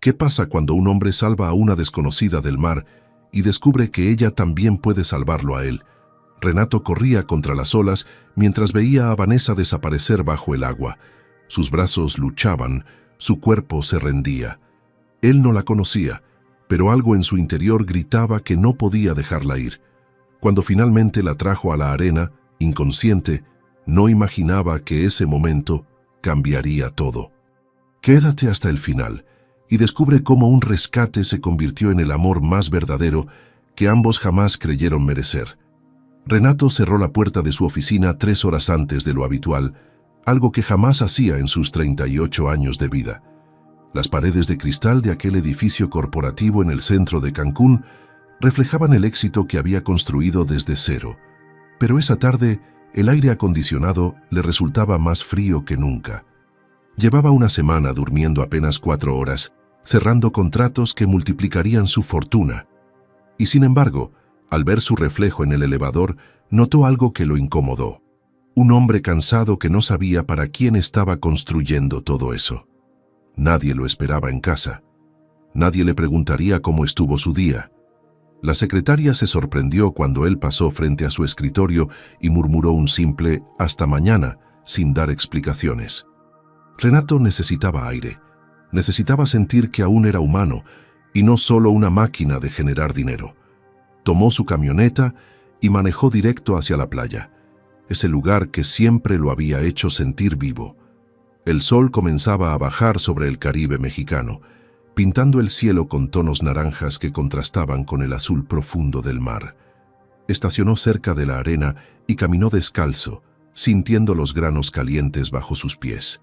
¿Qué pasa cuando un hombre salva a una desconocida del mar y descubre que ella también puede salvarlo a él? Renato corría contra las olas mientras veía a Vanessa desaparecer bajo el agua. Sus brazos luchaban, su cuerpo se rendía. Él no la conocía, pero algo en su interior gritaba que no podía dejarla ir. Cuando finalmente la trajo a la arena, inconsciente, no imaginaba que ese momento cambiaría todo. Quédate hasta el final y descubre cómo un rescate se convirtió en el amor más verdadero que ambos jamás creyeron merecer. Renato cerró la puerta de su oficina 3 horas antes de lo habitual, algo que jamás hacía en sus 38 años de vida. Las paredes de cristal de aquel edificio corporativo en el centro de Cancún reflejaban el éxito que había construido desde cero, pero esa tarde el aire acondicionado le resultaba más frío que nunca. Llevaba una semana durmiendo apenas 4 horas, cerrando contratos que multiplicarían su fortuna. Y sin embargo, al ver su reflejo en el elevador, notó algo que lo incomodó. Un hombre cansado que no sabía para quién estaba construyendo todo eso. Nadie lo esperaba en casa. Nadie le preguntaría cómo estuvo su día. La secretaria se sorprendió cuando él pasó frente a su escritorio y murmuró un simple «hasta mañana», sin dar explicaciones. Renato necesitaba aire. Necesitaba sentir que aún era humano y no solo una máquina de generar dinero. Tomó su camioneta y manejó directo hacia la playa, ese lugar que siempre lo había hecho sentir vivo. El sol comenzaba a bajar sobre el Caribe mexicano, pintando el cielo con tonos naranjas que contrastaban con el azul profundo del mar. Estacionó cerca de la arena y caminó descalzo, sintiendo los granos calientes bajo sus pies.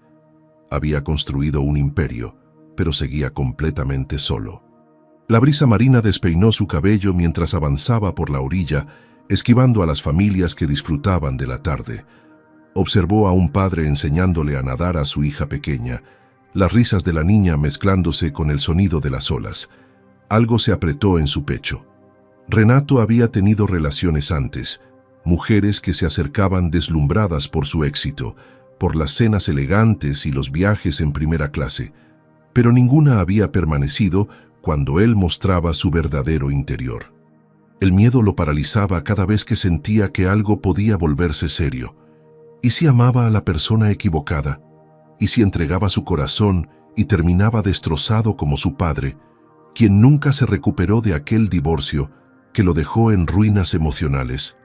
Había construido un imperio, pero seguía completamente solo. La brisa marina despeinó su cabello mientras avanzaba por la orilla, esquivando a las familias que disfrutaban de la tarde. Observó a un padre enseñándole a nadar a su hija pequeña, las risas de la niña mezclándose con el sonido de las olas. Algo se apretó en su pecho. Renato había tenido relaciones antes, mujeres que se acercaban deslumbradas por su éxito, por las cenas elegantes y los viajes en primera clase, pero ninguna había permanecido cuando él mostraba su verdadero interior. El miedo lo paralizaba cada vez que sentía que algo podía volverse serio. ¿Y si amaba a la persona equivocada? ¿Y si entregaba su corazón y terminaba destrozado como su padre, quien nunca se recuperó de aquel divorcio que lo dejó en ruinas emocionales?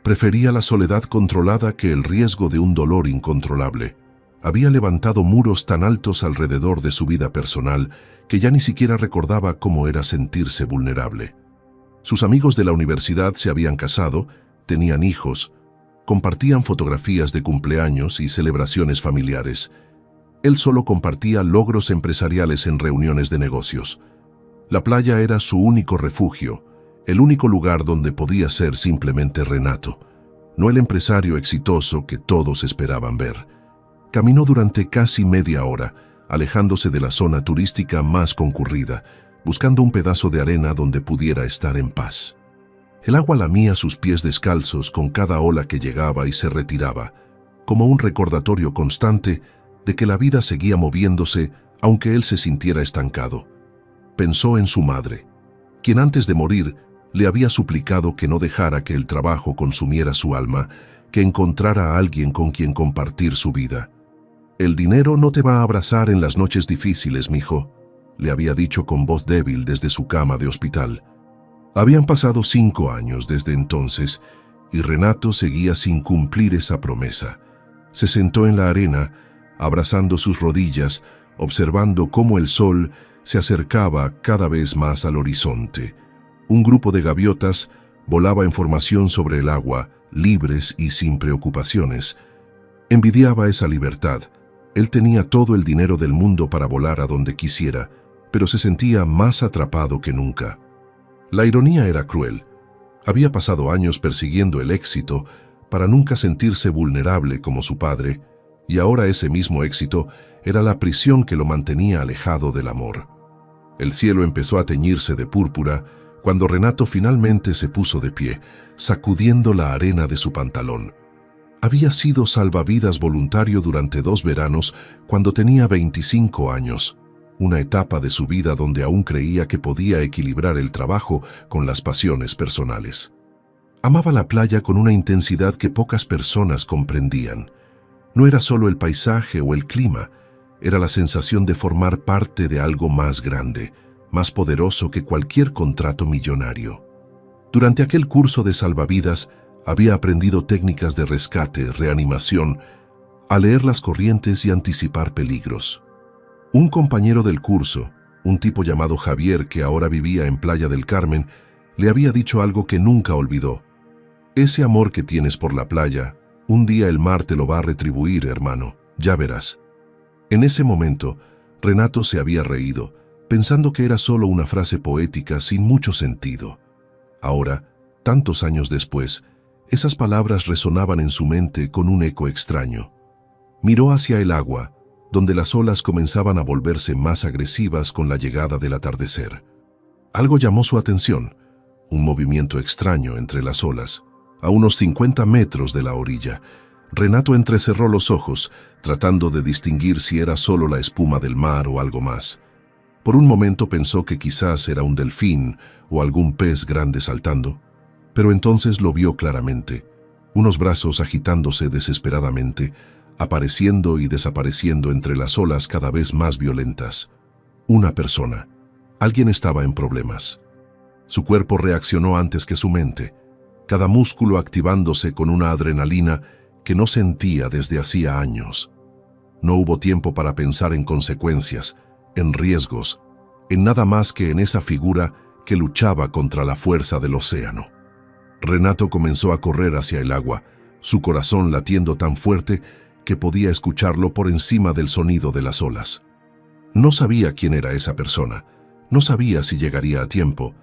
Prefería la soledad controlada que el riesgo de un dolor incontrolable. Había levantado muros tan altos alrededor de su vida personal que ya ni siquiera recordaba cómo era sentirse vulnerable. Sus amigos de la universidad se habían casado, tenían hijos, compartían fotografías de cumpleaños y celebraciones familiares. Él solo compartía logros empresariales en reuniones de negocios. La playa era su único refugio, el único lugar donde podía ser simplemente Renato, no el empresario exitoso que todos esperaban ver. Caminó durante casi media hora, alejándose de la zona turística más concurrida, buscando un pedazo de arena donde pudiera estar en paz. El agua lamía sus pies descalzos con cada ola que llegaba y se retiraba, como un recordatorio constante de que la vida seguía moviéndose aunque él se sintiera estancado. Pensó en su madre, quien antes de morir le había suplicado que no dejara que el trabajo consumiera su alma, que encontrara a alguien con quien compartir su vida. «El dinero no te va a abrazar en las noches difíciles, mijo», le había dicho con voz débil desde su cama de hospital. Habían pasado 5 años desde entonces y Renato seguía sin cumplir esa promesa. Se sentó en la arena, abrazando sus rodillas, observando cómo el sol se acercaba cada vez más al horizonte. Un grupo de gaviotas volaba en formación sobre el agua, libres y sin preocupaciones. Envidiaba esa libertad. Él tenía todo el dinero del mundo para volar a donde quisiera, pero se sentía más atrapado que nunca. La ironía era cruel. Había pasado años persiguiendo el éxito para nunca sentirse vulnerable como su padre, y ahora ese mismo éxito era la prisión que lo mantenía alejado del amor. El cielo empezó a teñirse de púrpura cuando Renato finalmente se puso de pie, sacudiendo la arena de su pantalón. Había sido salvavidas voluntario durante 2 veranos cuando tenía 25 años. una etapa de su vida donde aún creía que podía equilibrar el trabajo con las pasiones personales. Amaba la playa con una intensidad que pocas personas comprendían. No era solo el paisaje o el clima, era la sensación de formar parte de algo más grande, más poderoso que cualquier contrato millonario. Durante aquel curso de salvavidas, había aprendido técnicas de rescate, reanimación, a leer las corrientes y anticipar peligros. Un compañero del curso, un tipo llamado Javier que ahora vivía en Playa del Carmen, le había dicho algo que nunca olvidó. Ese amor que tienes por la playa, un día el mar te lo va a retribuir, hermano, ya verás. En ese momento, Renato se había reído, pensando que era solo una frase poética sin mucho sentido. Ahora, tantos años después, esas palabras resonaban en su mente con un eco extraño. Miró hacia el agua, donde las olas comenzaban a volverse más agresivas con la llegada del atardecer. Algo llamó su atención, un movimiento extraño entre las olas. A unos 50 metros de la orilla, Renato entrecerró los ojos, tratando de distinguir si era solo la espuma del mar o algo más. Por un momento pensó que quizás era un delfín o algún pez grande saltando, pero entonces lo vio claramente, unos brazos agitándose desesperadamente, apareciendo y desapareciendo entre las olas cada vez más violentas. Una persona. Alguien estaba en problemas. Su cuerpo reaccionó antes que su mente, cada músculo activándose con una adrenalina que no sentía desde hacía años. No hubo tiempo para pensar en consecuencias, en riesgos, en nada más que en esa figura que luchaba contra la fuerza del océano. Renato comenzó a correr hacia el agua, su corazón latiendo tan fuerte que podía escucharlo por encima del sonido de las olas. No sabía quién era esa persona, no sabía si llegaría a tiempo,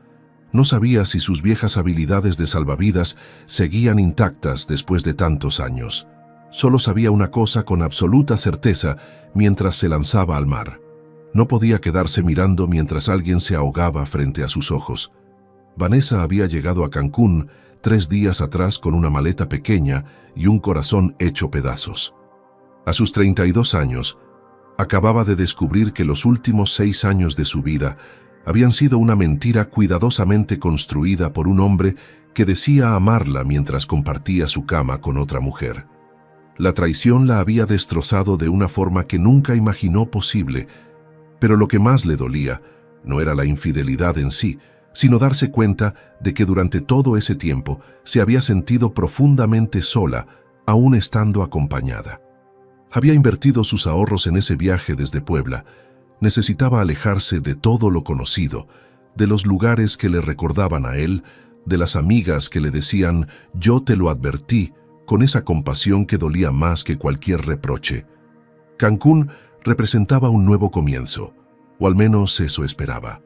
no sabía si sus viejas habilidades de salvavidas seguían intactas después de tantos años. Solo sabía una cosa con absoluta certeza mientras se lanzaba al mar. No podía quedarse mirando mientras alguien se ahogaba frente a sus ojos. Vanessa había llegado a Cancún 3 días atrás con una maleta pequeña y un corazón hecho pedazos. A sus 32 años, acababa de descubrir que los últimos 6 años de su vida habían sido una mentira cuidadosamente construida por un hombre que decía amarla mientras compartía su cama con otra mujer. La traición la había destrozado de una forma que nunca imaginó posible, pero lo que más le dolía no era la infidelidad en sí, sino darse cuenta de que durante todo ese tiempo se había sentido profundamente sola, aún estando acompañada. Había invertido sus ahorros en ese viaje desde Puebla. Necesitaba alejarse de todo lo conocido, de los lugares que le recordaban a él, de las amigas que le decían «yo te lo advertí», con esa compasión que dolía más que cualquier reproche. Cancún representaba un nuevo comienzo, o al menos eso esperaba.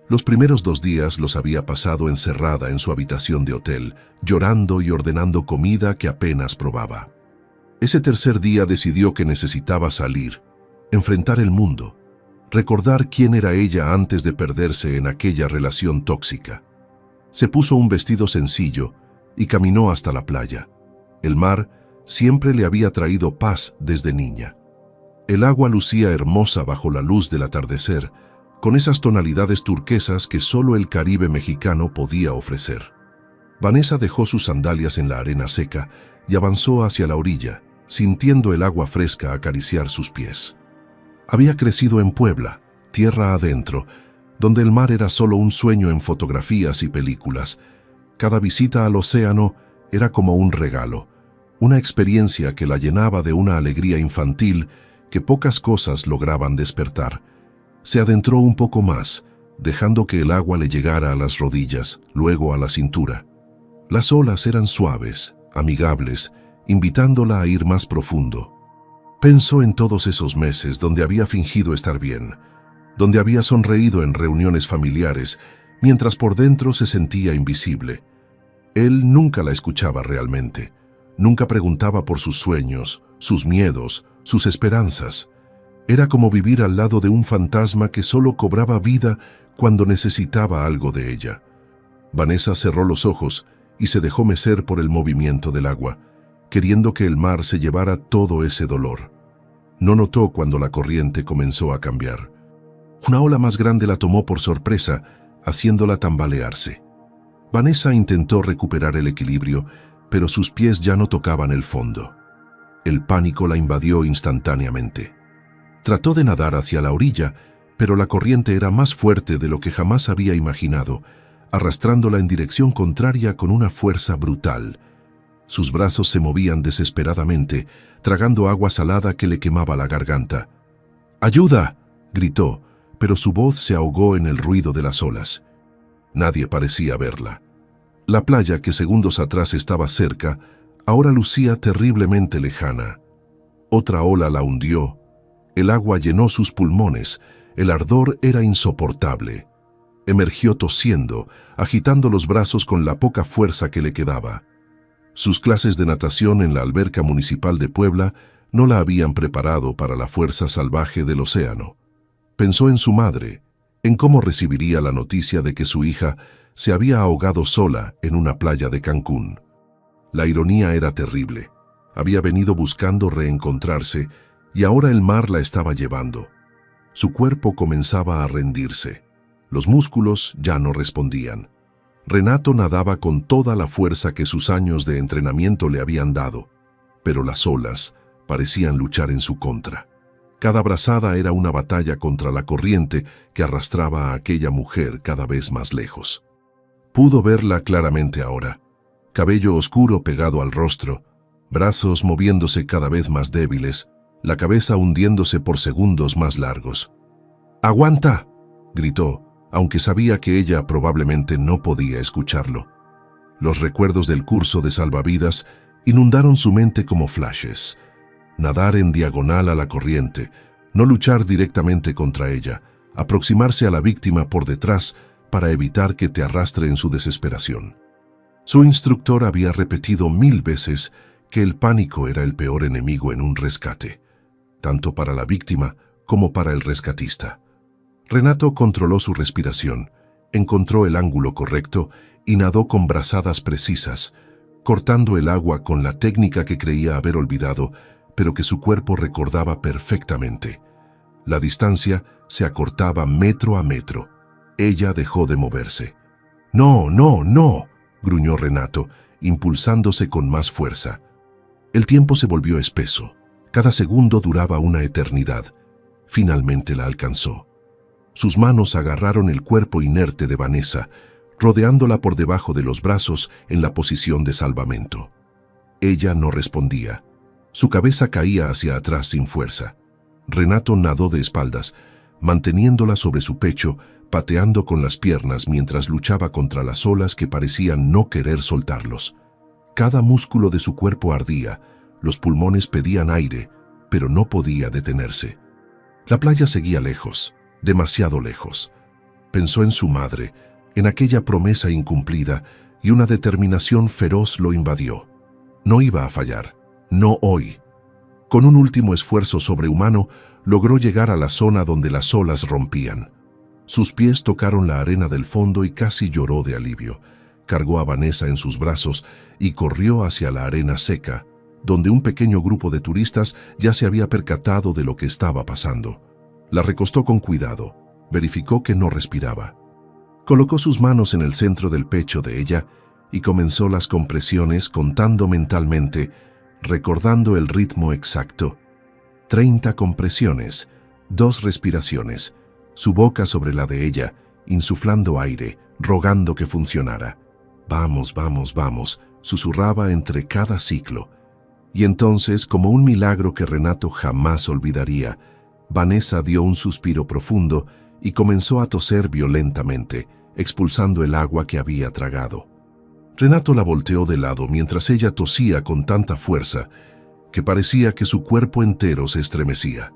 Los primeros 2 días los había pasado encerrada en su habitación de hotel, llorando y ordenando comida que apenas probaba. Ese tercer día decidió que necesitaba salir, enfrentar el mundo, recordar quién era ella antes de perderse en aquella relación tóxica. Se puso un vestido sencillo y caminó hasta la playa. El mar siempre le había traído paz desde niña. El agua lucía hermosa bajo la luz del atardecer, con esas tonalidades turquesas que solo el Caribe mexicano podía ofrecer. Vanessa dejó sus sandalias en la arena seca y avanzó hacia la orilla, sintiendo el agua fresca acariciar sus pies. Había crecido en Puebla, tierra adentro, donde el mar era solo un sueño en fotografías y películas. Cada visita al océano era como un regalo, una experiencia que la llenaba de una alegría infantil que pocas cosas lograban despertar. Se adentró un poco más, dejando que el agua le llegara a las rodillas, luego a la cintura. Las olas eran suaves, amigables, invitándola a ir más profundo. Pensó en todos esos meses donde había fingido estar bien, donde había sonreído en reuniones familiares, mientras por dentro se sentía invisible. Él nunca la escuchaba realmente, nunca preguntaba por sus sueños, sus miedos, sus esperanzas. Era como vivir al lado de un fantasma que solo cobraba vida cuando necesitaba algo de ella. Vanessa cerró los ojos y se dejó mecer por el movimiento del agua, queriendo que el mar se llevara todo ese dolor. No notó cuando la corriente comenzó a cambiar. Una ola más grande la tomó por sorpresa, haciéndola tambalearse. Vanessa intentó recuperar el equilibrio, pero sus pies ya no tocaban el fondo. El pánico la invadió instantáneamente. Trató de nadar hacia la orilla, pero la corriente era más fuerte de lo que jamás había imaginado, arrastrándola en dirección contraria con una fuerza brutal. Sus brazos se movían desesperadamente, tragando agua salada que le quemaba la garganta. ¡Ayuda!, gritó, pero su voz se ahogó en el ruido de las olas. Nadie parecía verla. La playa, que segundos atrás estaba cerca, ahora lucía terriblemente lejana. Otra ola la hundió. El agua llenó sus pulmones. El ardor era insoportable. Emergió tosiendo, agitando los brazos con la poca fuerza que le quedaba. Sus clases de natación en la alberca municipal de Puebla no la habían preparado para la fuerza salvaje del océano. Pensó en su madre, en cómo recibiría la noticia de que su hija se había ahogado sola en una playa de Cancún. La ironía era terrible. Había venido buscando reencontrarse y ahora el mar la estaba llevando. Su cuerpo comenzaba a rendirse. Los músculos ya no respondían. Renato nadaba con toda la fuerza que sus años de entrenamiento le habían dado, pero las olas parecían luchar en su contra. Cada brazada era una batalla contra la corriente que arrastraba a aquella mujer cada vez más lejos. Pudo verla claramente ahora. Cabello oscuro pegado al rostro, brazos moviéndose cada vez más débiles, la cabeza hundiéndose por segundos más largos. ¡Aguanta!, gritó, aunque sabía que ella probablemente no podía escucharlo. Los recuerdos del curso de salvavidas inundaron su mente como flashes. Nadar en diagonal a la corriente, no luchar directamente contra ella, aproximarse a la víctima por detrás para evitar que te arrastre en su desesperación. Su instructor había repetido 1000 veces que el pánico era el peor enemigo en un rescate, tanto para la víctima como para el rescatista. Renato controló su respiración, encontró el ángulo correcto y nadó con brazadas precisas, cortando el agua con la técnica que creía haber olvidado, pero que su cuerpo recordaba perfectamente. La distancia se acortaba metro a metro. Ella dejó de moverse. «No, no, no», gruñó Renato, impulsándose con más fuerza. El tiempo se volvió espeso. Cada segundo duraba una eternidad. Finalmente la alcanzó. Sus manos agarraron el cuerpo inerte de Vanessa, rodeándola por debajo de los brazos en la posición de salvamento. Ella no respondía. Su cabeza caía hacia atrás sin fuerza. Renato nadó de espaldas, manteniéndola sobre su pecho, pateando con las piernas mientras luchaba contra las olas que parecían no querer soltarlos. Cada músculo de su cuerpo ardía, los pulmones pedían aire, pero no podía detenerse. La playa seguía lejos, demasiado lejos. Pensó en su madre, en aquella promesa incumplida, y una determinación feroz lo invadió. No iba a fallar, no hoy. Con un último esfuerzo sobrehumano, logró llegar a la zona donde las olas rompían. Sus pies tocaron la arena del fondo y casi lloró de alivio. Cargó a Vanessa en sus brazos y corrió hacia la arena seca, donde un pequeño grupo de turistas ya se había percatado de lo que estaba pasando. La recostó con cuidado, verificó que no respiraba. Colocó sus manos en el centro del pecho de ella y comenzó las compresiones contando mentalmente, recordando el ritmo exacto. 30 compresiones, 2 respiraciones, su boca sobre la de ella, insuflando aire, rogando que funcionara. «Vamos, vamos, vamos», susurraba entre cada ciclo. Y entonces, como un milagro que Renato jamás olvidaría, Vanessa dio un suspiro profundo y comenzó a toser violentamente, expulsando el agua que había tragado. Renato la volteó de lado mientras ella tosía con tanta fuerza que parecía que su cuerpo entero se estremecía.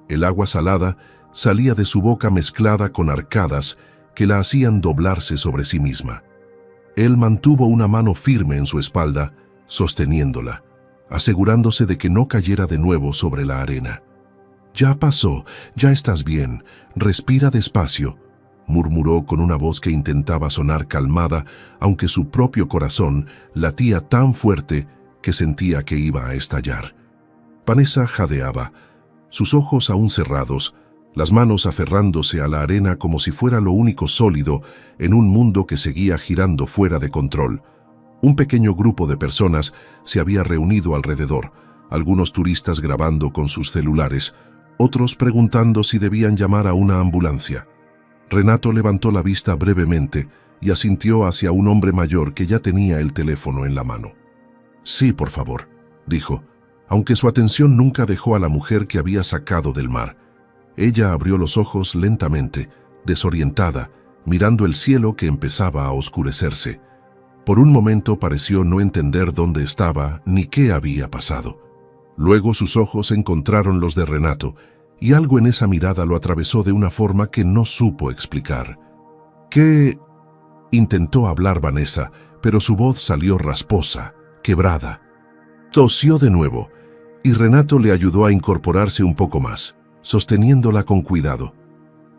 El agua salada salía de su boca mezclada con arcadas que la hacían doblarse sobre sí misma. Él mantuvo una mano firme en su espalda, sosteniéndola, asegurándose de que no cayera de nuevo sobre la arena. «Ya pasó, ya estás bien, respira despacio», murmuró con una voz que intentaba sonar calmada, aunque su propio corazón latía tan fuerte que sentía que iba a estallar. Vanessa jadeaba, sus ojos aún cerrados, las manos aferrándose a la arena como si fuera lo único sólido en un mundo que seguía girando fuera de control. Un pequeño grupo de personas se había reunido alrededor, algunos turistas grabando con sus celulares, otros preguntando si debían llamar a una ambulancia. Renato levantó la vista brevemente y asintió hacia un hombre mayor que ya tenía el teléfono en la mano. «Sí, por favor», dijo, aunque su atención nunca dejó a la mujer que había sacado del mar. Ella abrió los ojos lentamente, desorientada, mirando el cielo que empezaba a oscurecerse. Por un momento pareció no entender dónde estaba ni qué había pasado. Luego sus ojos encontraron los de Renato, y algo en esa mirada lo atravesó de una forma que no supo explicar. «¿Qué?» intentó hablar Vanessa, pero su voz salió rasposa, quebrada. Tosió de nuevo, y Renato le ayudó a incorporarse un poco más, sosteniéndola con cuidado.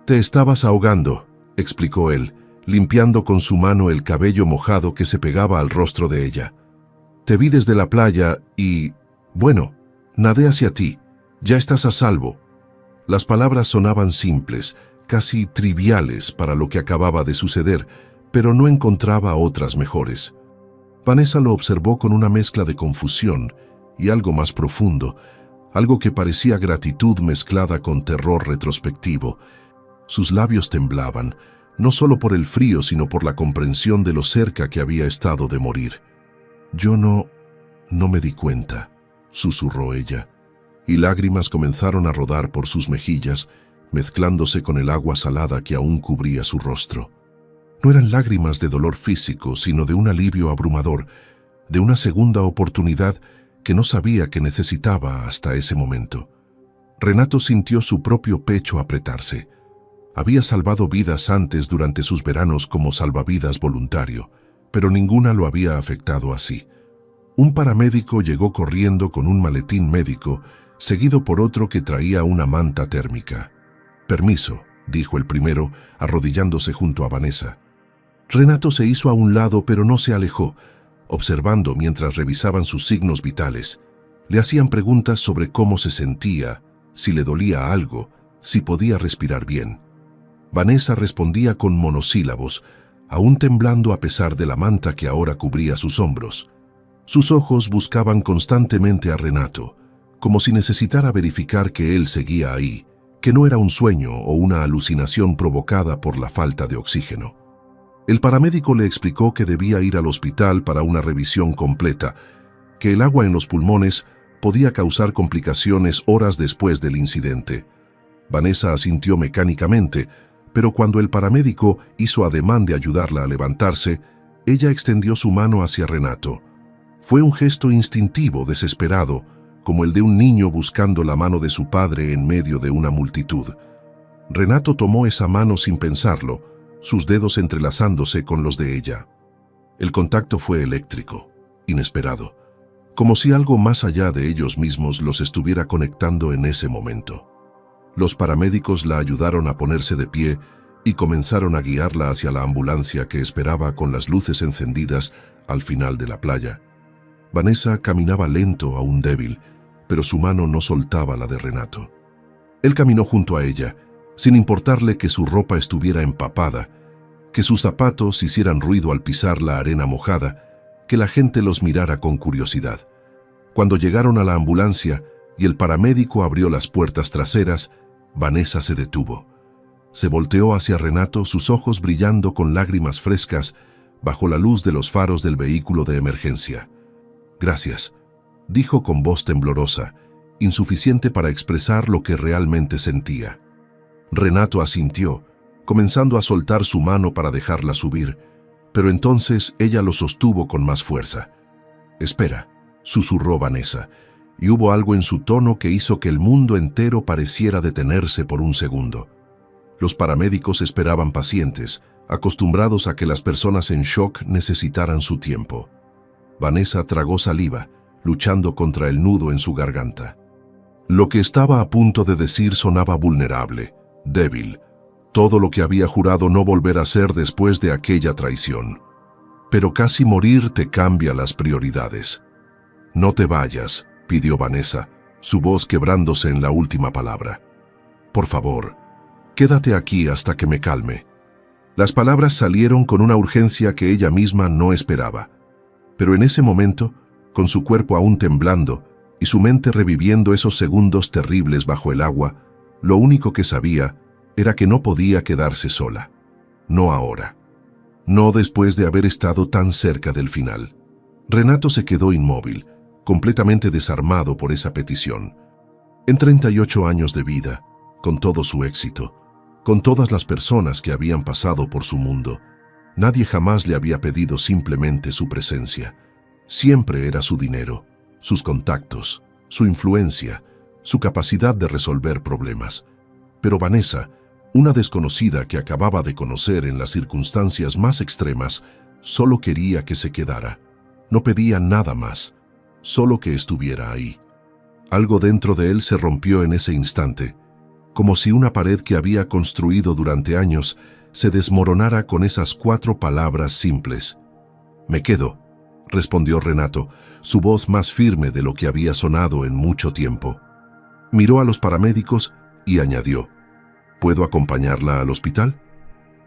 «Te estabas ahogando», explicó él, limpiando con su mano el cabello mojado que se pegaba al rostro de ella. «Te vi desde la playa y, bueno, nadé hacia ti. Ya estás a salvo». Las palabras sonaban simples, casi triviales para lo que acababa de suceder, pero no encontraba otras mejores. Vanessa lo observó con una mezcla de confusión y algo más profundo, algo que parecía gratitud mezclada con terror retrospectivo. Sus labios temblaban, no solo por el frío, sino por la comprensión de lo cerca que había estado de morir. «Yo no me di cuenta», susurró ella, y lágrimas comenzaron a rodar por sus mejillas, mezclándose con el agua salada que aún cubría su rostro. No eran lágrimas de dolor físico, sino de un alivio abrumador, de una segunda oportunidad que no sabía que necesitaba hasta ese momento. Renato sintió su propio pecho apretarse. Había salvado vidas antes durante sus veranos como salvavidas voluntario, pero ninguna lo había afectado así. Un paramédico llegó corriendo con un maletín médico, seguido por otro que traía una manta térmica. «Permiso», dijo el primero, arrodillándose junto a Vanessa. Renato se hizo a un lado, pero no se alejó, observando mientras revisaban sus signos vitales. Le hacían preguntas sobre cómo se sentía, si le dolía algo, si podía respirar bien. Vanessa respondía con monosílabos, aún temblando a pesar de la manta que ahora cubría sus hombros. Sus ojos buscaban constantemente a Renato, como si necesitara verificar que él seguía ahí, que no era un sueño o una alucinación provocada por la falta de oxígeno. El paramédico le explicó que debía ir al hospital para una revisión completa, que el agua en los pulmones podía causar complicaciones horas después del incidente. Vanessa asintió mecánicamente, pero cuando el paramédico hizo ademán de ayudarla a levantarse, ella extendió su mano hacia Renato. Fue un gesto instintivo, desesperado, como el de un niño buscando la mano de su padre en medio de una multitud. Renato tomó esa mano sin pensarlo, sus dedos entrelazándose con los de ella. El contacto fue eléctrico, inesperado, como si algo más allá de ellos mismos los estuviera conectando en ese momento. Los paramédicos la ayudaron a ponerse de pie y comenzaron a guiarla hacia la ambulancia que esperaba con las luces encendidas al final de la playa. Vanessa caminaba lento, aún débil, pero su mano no soltaba la de Renato. Él caminó junto a ella, sin importarle que su ropa estuviera empapada, que sus zapatos hicieran ruido al pisar la arena mojada, que la gente los mirara con curiosidad. Cuando llegaron a la ambulancia y el paramédico abrió las puertas traseras, Vanessa se detuvo. Se volteó hacia Renato, sus ojos brillando con lágrimas frescas bajo la luz de los faros del vehículo de emergencia. «Gracias», dijo con voz temblorosa, insuficiente para expresar lo que realmente sentía. Renato asintió, comenzando a soltar su mano para dejarla subir, pero entonces ella lo sostuvo con más fuerza. «Espera», susurró Vanessa, y hubo algo en su tono que hizo que el mundo entero pareciera detenerse por un segundo. Los paramédicos esperaban pacientes, acostumbrados a que las personas en shock necesitaran su tiempo. Vanessa tragó saliva, luchando contra el nudo en su garganta. Lo que estaba a punto de decir sonaba vulnerable, débil, todo lo que había jurado no volver a ser después de aquella traición. Pero casi morir te cambia las prioridades. «No te vayas», pidió Vanessa, su voz quebrándose en la última palabra. «Por favor, Quédate aquí hasta que me calme. Las palabras salieron con una urgencia que ella misma no esperaba. Pero en ese momento, con su cuerpo aún temblando y su mente reviviendo esos segundos terribles bajo el agua, lo único que sabía era que no podía quedarse sola. No ahora. No después de haber estado tan cerca del final. Renato se quedó inmóvil, completamente desarmado por esa petición. En 38 años de vida, con todo su éxito, con todas las personas que habían pasado por su mundo, nadie jamás le había pedido simplemente su presencia. Siempre era su dinero, sus contactos, su influencia, su capacidad de resolver problemas. Pero Vanessa, una desconocida que acababa de conocer en las circunstancias más extremas, solo quería que se quedara. No pedía nada más, solo que estuviera ahí. Algo dentro de él se rompió en ese instante, como si una pared que había construido durante años se desmoronara con esas 4 palabras simples. «Me quedo», respondió Renato, su voz más firme de lo que había sonado en mucho tiempo. Miró a los paramédicos y añadió: «¿Puedo acompañarla al hospital?».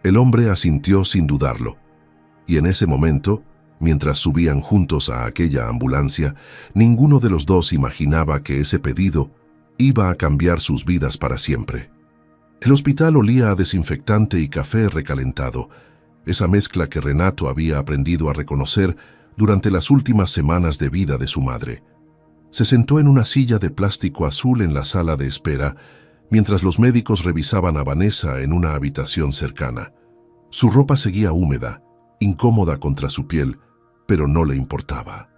El hombre asintió sin dudarlo, y en ese momento, mientras subían juntos a aquella ambulancia, ninguno de los dos imaginaba que ese pedido iba a cambiar sus vidas para siempre. El hospital olía a desinfectante y café recalentado, esa mezcla que Renato había aprendido a reconocer durante las últimas semanas de vida de su madre. Se sentó en una silla de plástico azul en la sala de espera, mientras los médicos revisaban a Vanessa en una habitación cercana. Su ropa seguía húmeda, incómoda contra su piel, pero no le importaba.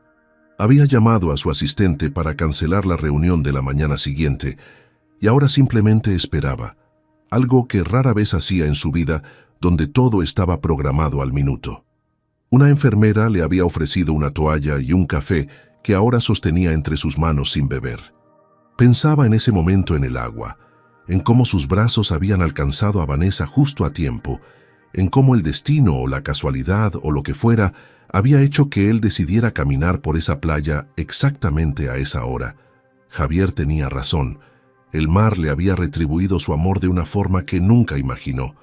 Había llamado a su asistente para cancelar la reunión de la mañana siguiente y ahora simplemente esperaba, algo que rara vez hacía en su vida, donde todo estaba programado al minuto. Una enfermera le había ofrecido una toalla y un café que ahora sostenía entre sus manos sin beber. Pensaba en ese momento en el agua, en cómo sus brazos habían alcanzado a Vanessa justo a tiempo, en cómo el destino o la casualidad o lo que fuera había hecho que él decidiera caminar por esa playa exactamente a esa hora. Javier tenía razón. El mar le había retribuido su amor de una forma que nunca imaginó.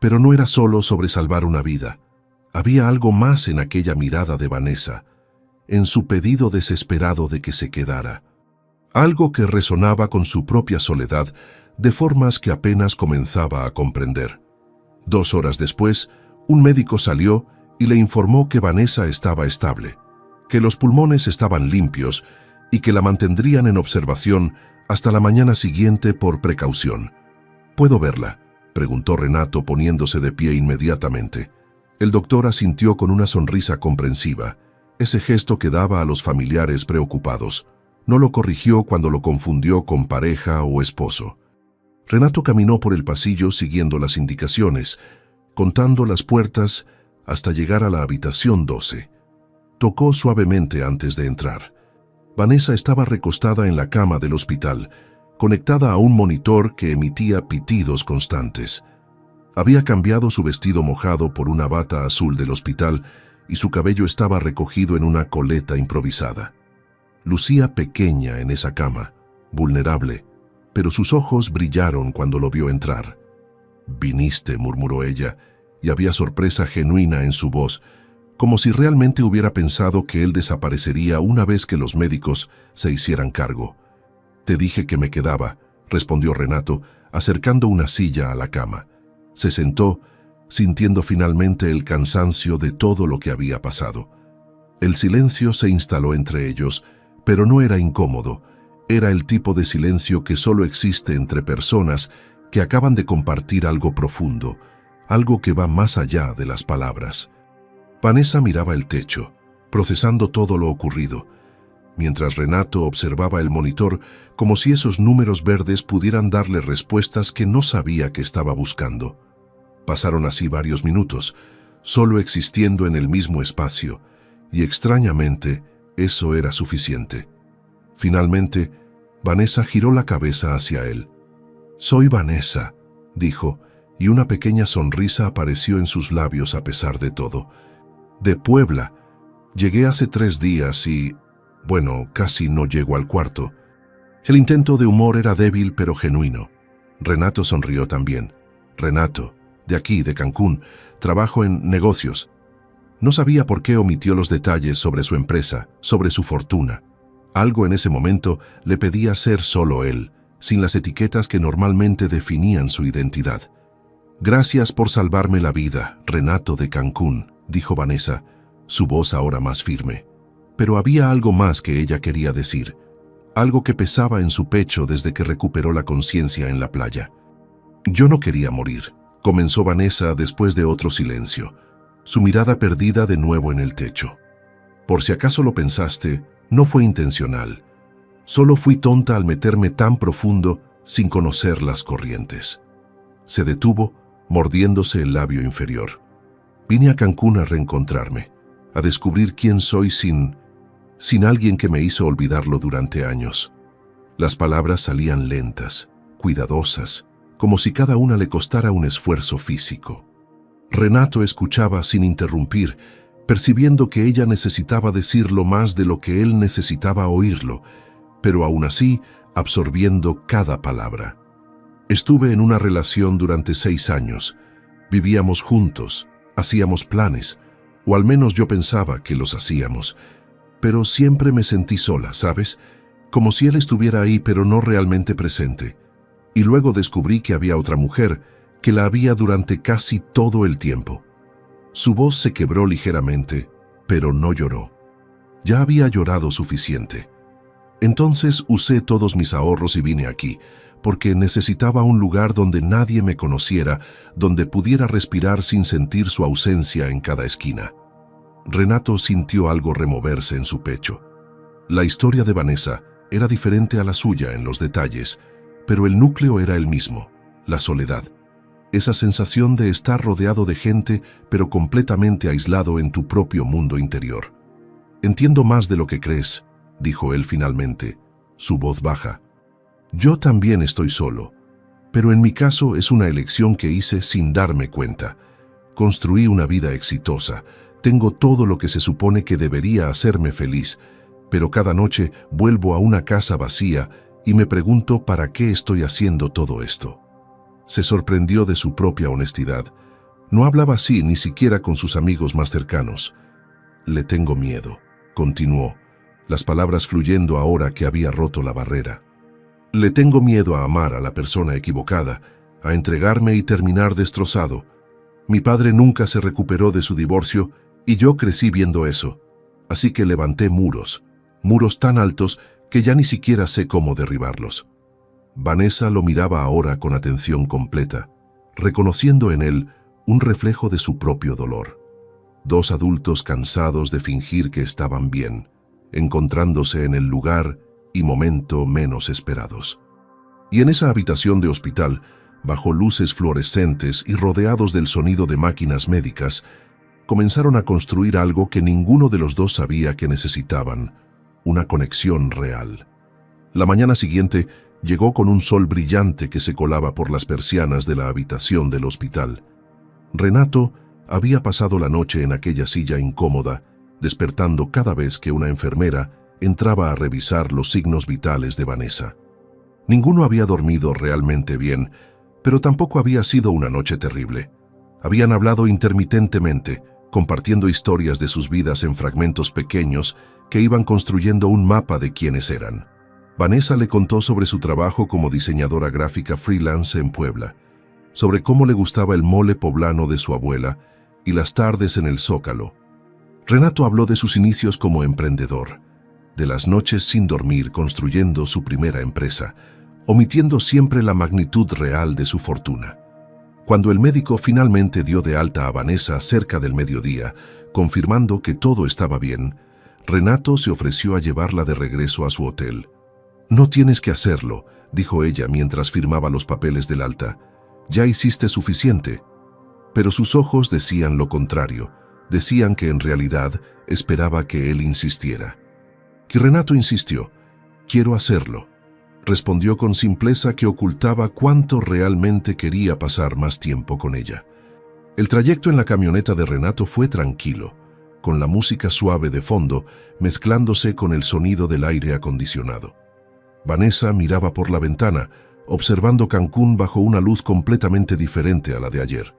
Pero no era solo sobre salvar una vida. Había algo más en aquella mirada de Vanessa, en su pedido desesperado de que se quedara. Algo que resonaba con su propia soledad de formas que apenas comenzaba a comprender. 2 horas después, un médico salió y le informó que Vanessa estaba estable, que los pulmones estaban limpios y que la mantendrían en observación hasta la mañana siguiente por precaución. «¿Puedo verla?», preguntó Renato poniéndose de pie inmediatamente. El doctor asintió con una sonrisa comprensiva, ese gesto que daba a los familiares preocupados. No lo corrigió cuando lo confundió con pareja o esposo. Renato caminó por el pasillo siguiendo las indicaciones, contando las puertas hasta llegar a la habitación 12. Tocó suavemente antes de entrar. Vanessa estaba recostada en la cama del hospital, conectada a un monitor que emitía pitidos constantes. Había cambiado su vestido mojado por una bata azul del hospital y su cabello estaba recogido en una coleta improvisada. Lucía pequeña en esa cama, vulnerable, pero sus ojos brillaron cuando lo vio entrar. «Viniste», murmuró ella, y había sorpresa genuina en su voz, como si realmente hubiera pensado que él desaparecería una vez que los médicos se hicieran cargo. «Te dije que me quedaba», respondió Renato, acercando una silla a la cama. Se sentó, sintiendo finalmente el cansancio de todo lo que había pasado. El silencio se instaló entre ellos, pero no era incómodo. Era el tipo de silencio que solo existe entre personas que acaban de compartir algo profundo, algo que va más allá de las palabras. Vanessa miraba el techo, procesando todo lo ocurrido, mientras Renato observaba el monitor como si esos números verdes pudieran darle respuestas que no sabía que estaba buscando. Pasaron así varios minutos, solo existiendo en el mismo espacio, y extrañamente eso era suficiente. Finalmente, Vanessa giró la cabeza hacia él. «Soy Vanessa», dijo, y una pequeña sonrisa apareció en sus labios a pesar de todo. «De Puebla. Llegué hace 3 días y, bueno, casi no llego al cuarto». El intento de humor era débil pero genuino. Renato sonrió también. Renato, de aquí, de Cancún, trabajo en negocios. No sabía por qué omitió los detalles sobre su empresa, sobre su fortuna. Algo en ese momento le pedía ser solo él, sin las etiquetas que normalmente definían su identidad. «Gracias por salvarme la vida, Renato de Cancún», dijo Vanessa, su voz ahora más firme. Pero había algo más que ella quería decir, algo que pesaba en su pecho desde que recuperó la conciencia en la playa. «Yo no quería morir», comenzó Vanessa después de otro silencio, su mirada perdida de nuevo en el techo. «Por si acaso lo pensaste, no fue intencional. Solo fui tonta al meterme tan profundo sin conocer las corrientes». Se detuvo, mordiéndose el labio inferior. «Vine a Cancún a reencontrarme, a descubrir quién soy sin alguien que me hizo olvidarlo durante años». Las palabras salían lentas, cuidadosas, como si cada una le costara un esfuerzo físico. Renato escuchaba sin interrumpir, percibiendo que ella necesitaba decirlo más de lo que él necesitaba oírlo, pero aún así absorbiendo cada palabra. «Estuve en una relación durante 6 años. Vivíamos juntos, hacíamos planes, o al menos yo pensaba que los hacíamos. Pero siempre me sentí sola, ¿sabes? Como si él estuviera ahí pero no realmente presente. Y luego descubrí que había otra mujer, que la había durante casi todo el tiempo». Su voz se quebró ligeramente, pero no lloró. Ya había llorado suficiente. «Entonces usé todos mis ahorros y vine aquí, porque necesitaba un lugar donde nadie me conociera, donde pudiera respirar sin sentir su ausencia en cada esquina». Renato sintió algo removerse en su pecho. La historia de Vanessa era diferente a la suya en los detalles, pero el núcleo era el mismo, la soledad. Esa sensación de estar rodeado de gente, pero completamente aislado en tu propio mundo interior. «Entiendo más de lo que crees», dijo él finalmente, su voz baja. «Yo también estoy solo, pero en mi caso es una elección que hice sin darme cuenta. Construí una vida exitosa, tengo todo lo que se supone que debería hacerme feliz, pero cada noche vuelvo a una casa vacía y me pregunto para qué estoy haciendo todo esto». Se sorprendió de su propia honestidad. No hablaba así ni siquiera con sus amigos más cercanos. «Le tengo miedo», continuó, las palabras fluyendo ahora que había roto la barrera. «Le tengo miedo a amar a la persona equivocada, a entregarme y terminar destrozado. Mi padre nunca se recuperó de su divorcio y yo crecí viendo eso. Así que levanté muros tan altos que ya ni siquiera sé cómo derribarlos». Vanessa lo miraba ahora con atención completa, reconociendo en él un reflejo de su propio dolor. 2 adultos cansados de fingir que estaban bien, encontrándose en el lugar y momento menos esperados. Y en esa habitación de hospital, bajo luces fluorescentes y rodeados del sonido de máquinas médicas, comenzaron a construir algo que ninguno de los dos sabía que necesitaban, una conexión real. La mañana siguiente llegó con un sol brillante que se colaba por las persianas de la habitación del hospital. Renato había pasado la noche en aquella silla incómoda, despertando cada vez que una enfermera entraba a revisar los signos vitales de Vanessa. Ninguno había dormido realmente bien, pero tampoco había sido una noche terrible. Habían hablado intermitentemente, compartiendo historias de sus vidas en fragmentos pequeños que iban construyendo un mapa de quiénes eran. Vanessa le contó sobre su trabajo como diseñadora gráfica freelance en Puebla, sobre cómo le gustaba el mole poblano de su abuela y las tardes en el Zócalo. Renato habló de sus inicios como emprendedor, de las noches sin dormir construyendo su primera empresa, omitiendo siempre la magnitud real de su fortuna. Cuando el médico finalmente dio de alta a Vanessa cerca del mediodía, confirmando que todo estaba bien, Renato se ofreció a llevarla de regreso a su hotel. «No tienes que hacerlo», dijo ella mientras firmaba los papeles del alta. «Ya hiciste suficiente». Pero sus ojos decían lo contrario, decían que en realidad esperaba que él insistiera. Y Renato insistió. «Quiero hacerlo», respondió con simpleza que ocultaba cuánto realmente quería pasar más tiempo con ella. El trayecto en la camioneta de Renato fue tranquilo, con la música suave de fondo mezclándose con el sonido del aire acondicionado. Vanessa miraba por la ventana, observando Cancún bajo una luz completamente diferente a la de ayer.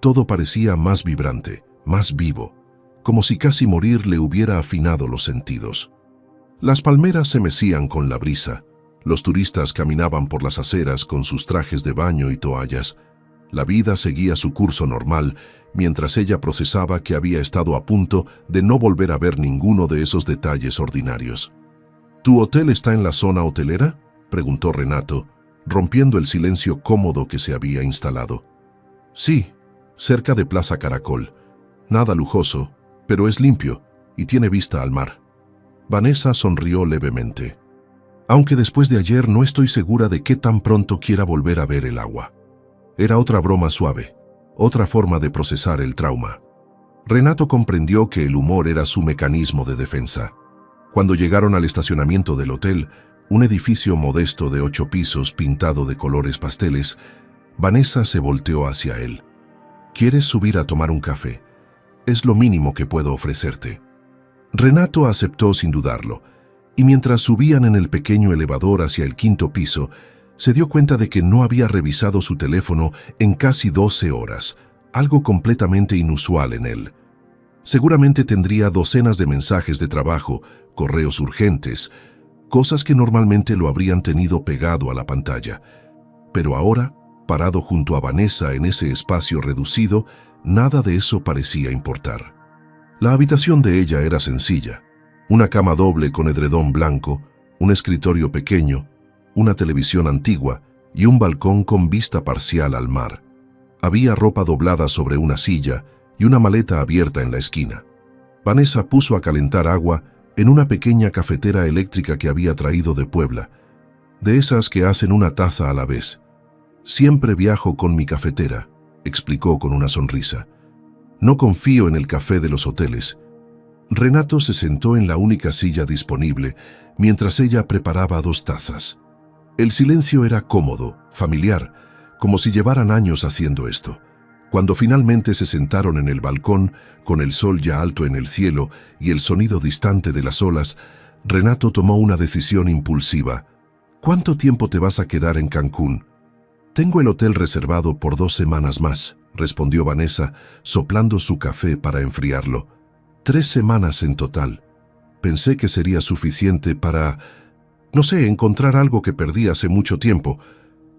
Todo parecía más vibrante, más vivo, como si casi morir le hubiera afinado los sentidos. Las palmeras se mecían con la brisa, los turistas caminaban por las aceras con sus trajes de baño y toallas. La vida seguía su curso normal, mientras ella procesaba que había estado a punto de no volver a ver ninguno de esos detalles ordinarios. ¿Tu hotel está en la zona hotelera?, preguntó Renato, rompiendo el silencio cómodo que se había instalado. Sí, cerca de Plaza Caracol. Nada lujoso, pero es limpio y tiene vista al mar. Vanessa sonrió levemente. Aunque después de ayer no estoy segura de qué tan pronto quiera volver a ver el agua. Era otra broma suave, otra forma de procesar el trauma. Renato comprendió que el humor era su mecanismo de defensa. Cuando llegaron al estacionamiento del hotel, un edificio modesto de 8 pisos pintado de colores pasteles, Vanessa se volteó hacia él. ¿Quieres subir a tomar un café? Es lo mínimo que puedo ofrecerte. Renato aceptó sin dudarlo, y mientras subían en el pequeño elevador hacia el 5º piso, se dio cuenta de que no había revisado su teléfono en casi 12 horas, algo completamente inusual en él. Seguramente tendría docenas de mensajes de trabajo, correos urgentes, cosas que normalmente lo habrían tenido pegado a la pantalla. Pero ahora, parado junto a Vanessa en ese espacio reducido, nada de eso parecía importar. La habitación de ella era sencilla. Una cama doble con edredón blanco, un escritorio pequeño, una televisión antigua y un balcón con vista parcial al mar. Había ropa doblada sobre una silla y una maleta abierta en la esquina. Vanessa puso a calentar agua en una pequeña cafetera eléctrica que había traído de Puebla, de esas que hacen una taza a la vez. Siempre viajo con mi cafetera, explicó con una sonrisa. No confío en el café de los hoteles. Renato se sentó en la única silla disponible mientras ella preparaba 2 tazas. El silencio era cómodo, familiar, como si llevaran años haciendo esto. Cuando finalmente se sentaron en el balcón, con el sol ya alto en el cielo y el sonido distante de las olas, Renato tomó una decisión impulsiva. ¿Cuánto tiempo te vas a quedar en Cancún? Tengo el hotel reservado por 2 semanas más, respondió Vanessa, soplando su café para enfriarlo. 3 semanas en total. Pensé que sería suficiente para, no sé, encontrar algo que perdí hace mucho tiempo.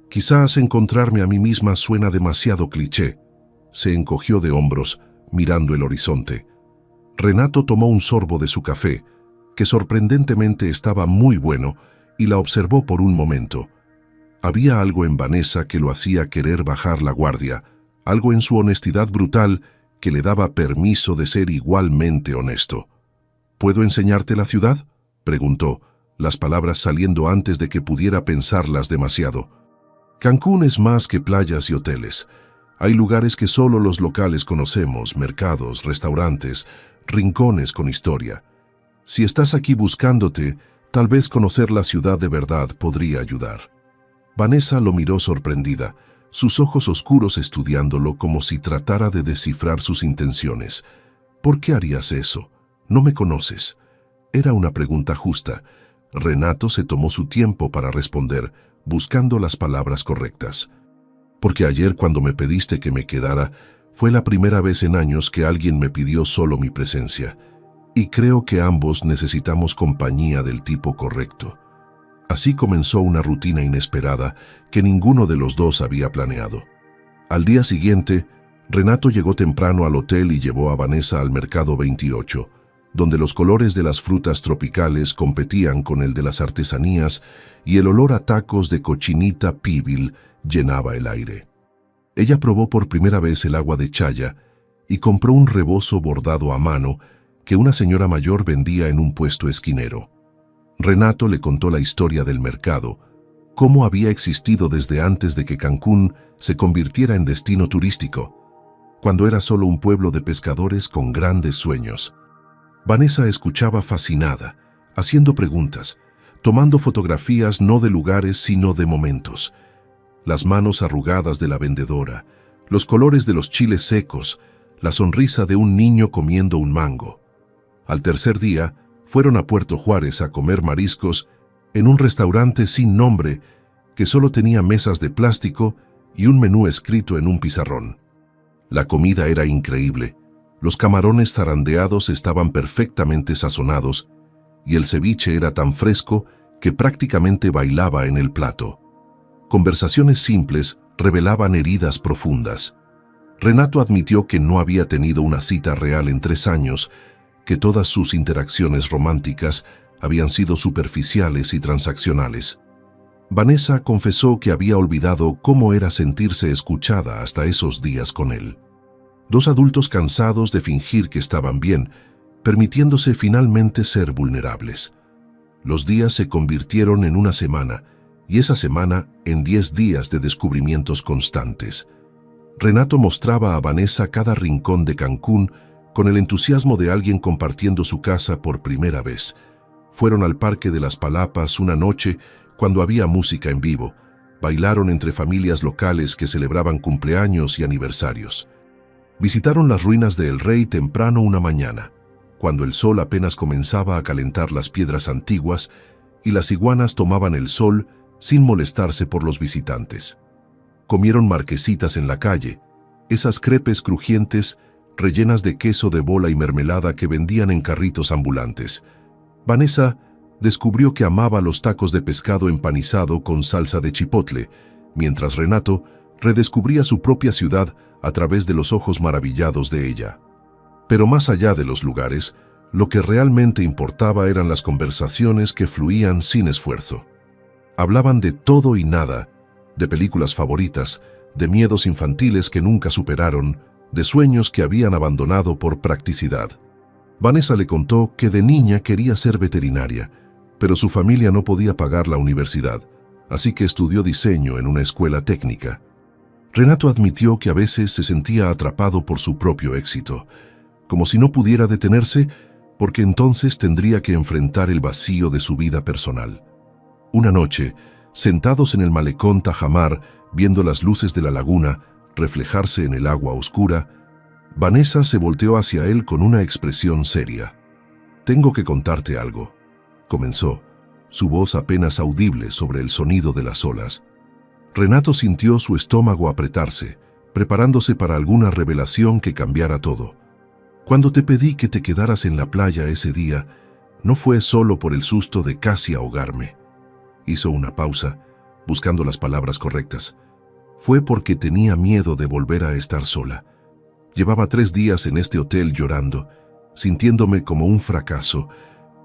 Quizás encontrarme a mí misma suena demasiado cliché. Se encogió de hombros, mirando el horizonte. Renato tomó un sorbo de su café, que sorprendentemente estaba muy bueno, y la observó por un momento. Había algo en Vanessa que lo hacía querer bajar la guardia, algo en su honestidad brutal que le daba permiso de ser igualmente honesto. ¿Puedo enseñarte la ciudad?, preguntó, las palabras saliendo antes de que pudiera pensarlas demasiado. Cancún es más que playas y hoteles. Hay lugares que solo los locales conocemos, mercados, restaurantes, rincones con historia. Si estás aquí buscándote, tal vez conocer la ciudad de verdad podría ayudar. Vanessa lo miró sorprendida, sus ojos oscuros estudiándolo como si tratara de descifrar sus intenciones. ¿Por qué harías eso? No me conoces. Era una pregunta justa. Renato se tomó su tiempo para responder, buscando las palabras correctas. Porque ayer cuando me pediste que me quedara, fue la primera vez en años que alguien me pidió solo mi presencia. Y creo que ambos necesitamos compañía del tipo correcto. Así comenzó una rutina inesperada que ninguno de los dos había planeado. Al día siguiente, Renato llegó temprano al hotel y llevó a Vanessa al Mercado 28, donde los colores de las frutas tropicales competían con el de las artesanías y el olor a tacos de cochinita pibil llenaba el aire. Ella probó por primera vez el agua de chaya y compró un rebozo bordado a mano que una señora mayor vendía en un puesto esquinero. Renato le contó la historia del mercado, cómo había existido desde antes de que Cancún se convirtiera en destino turístico, cuando era solo un pueblo de pescadores con grandes sueños. Vanessa escuchaba fascinada, haciendo preguntas, tomando fotografías no de lugares sino de momentos. Las manos arrugadas de la vendedora, los colores de los chiles secos, la sonrisa de un niño comiendo un mango. Al tercer día, fueron a Puerto Juárez a comer mariscos en un restaurante sin nombre que solo tenía mesas de plástico y un menú escrito en un pizarrón. La comida era increíble. Los camarones zarandeados estaban perfectamente sazonados y el ceviche era tan fresco que prácticamente bailaba en el plato. Conversaciones simples revelaban heridas profundas. Renato admitió que no había tenido una cita real en 3 años, que todas sus interacciones románticas habían sido superficiales y transaccionales. Vanessa confesó que había olvidado cómo era sentirse escuchada hasta esos días con él. 2 adultos cansados de fingir que estaban bien, permitiéndose finalmente ser vulnerables. Los días se convirtieron en una semana, y esa semana en 10 días de descubrimientos constantes. Renato mostraba a Vanessa cada rincón de Cancún con el entusiasmo de alguien compartiendo su casa por primera vez. Fueron al Parque de las Palapas una noche cuando había música en vivo. Bailaron entre familias locales que celebraban cumpleaños y aniversarios. Visitaron las ruinas de El Rey temprano una mañana, cuando el sol apenas comenzaba a calentar las piedras antiguas y las iguanas tomaban el sol sin molestarse por los visitantes. Comieron marquesitas en la calle, esas crepes crujientes rellenas de queso de bola y mermelada que vendían en carritos ambulantes. Vanessa descubrió que amaba los tacos de pescado empanizado con salsa de chipotle, mientras Renato redescubría su propia ciudad a través de los ojos maravillados de ella. Pero más allá de los lugares, lo que realmente importaba eran las conversaciones que fluían sin esfuerzo. Hablaban de todo y nada, de películas favoritas, de miedos infantiles que nunca superaron, de sueños que habían abandonado por practicidad. Vanessa le contó que de niña quería ser veterinaria, pero su familia no podía pagar la universidad, así que estudió diseño en una escuela técnica. Renato admitió que a veces se sentía atrapado por su propio éxito, como si no pudiera detenerse, porque entonces tendría que enfrentar el vacío de su vida personal. Una noche, sentados en el malecón Tajamar, viendo las luces de la laguna reflejarse en el agua oscura, Vanessa se volteó hacia él con una expresión seria. «Tengo que contarte algo», comenzó, su voz apenas audible sobre el sonido de las olas. Renato sintió su estómago apretarse, preparándose para alguna revelación que cambiara todo. «Cuando te pedí que te quedaras en la playa ese día, no fue solo por el susto de casi ahogarme». Hizo una pausa, buscando las palabras correctas. «Fue porque tenía miedo de volver a estar sola. Llevaba 3 días en este hotel llorando, sintiéndome como un fracaso,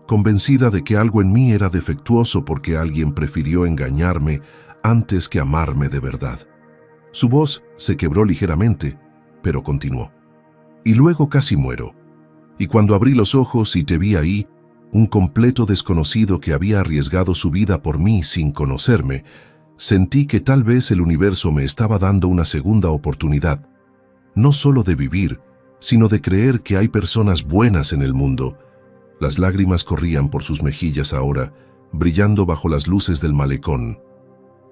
convencida de que algo en mí era defectuoso porque alguien prefirió engañarme antes que amarme de verdad». Su voz se quebró ligeramente, pero continuó. «Y luego casi muero. Y cuando abrí los ojos y te vi ahí, un completo desconocido que había arriesgado su vida por mí sin conocerme, sentí que tal vez el universo me estaba dando una segunda oportunidad, no solo de vivir, sino de creer que hay personas buenas en el mundo». Las lágrimas corrían por sus mejillas ahora, brillando bajo las luces del malecón.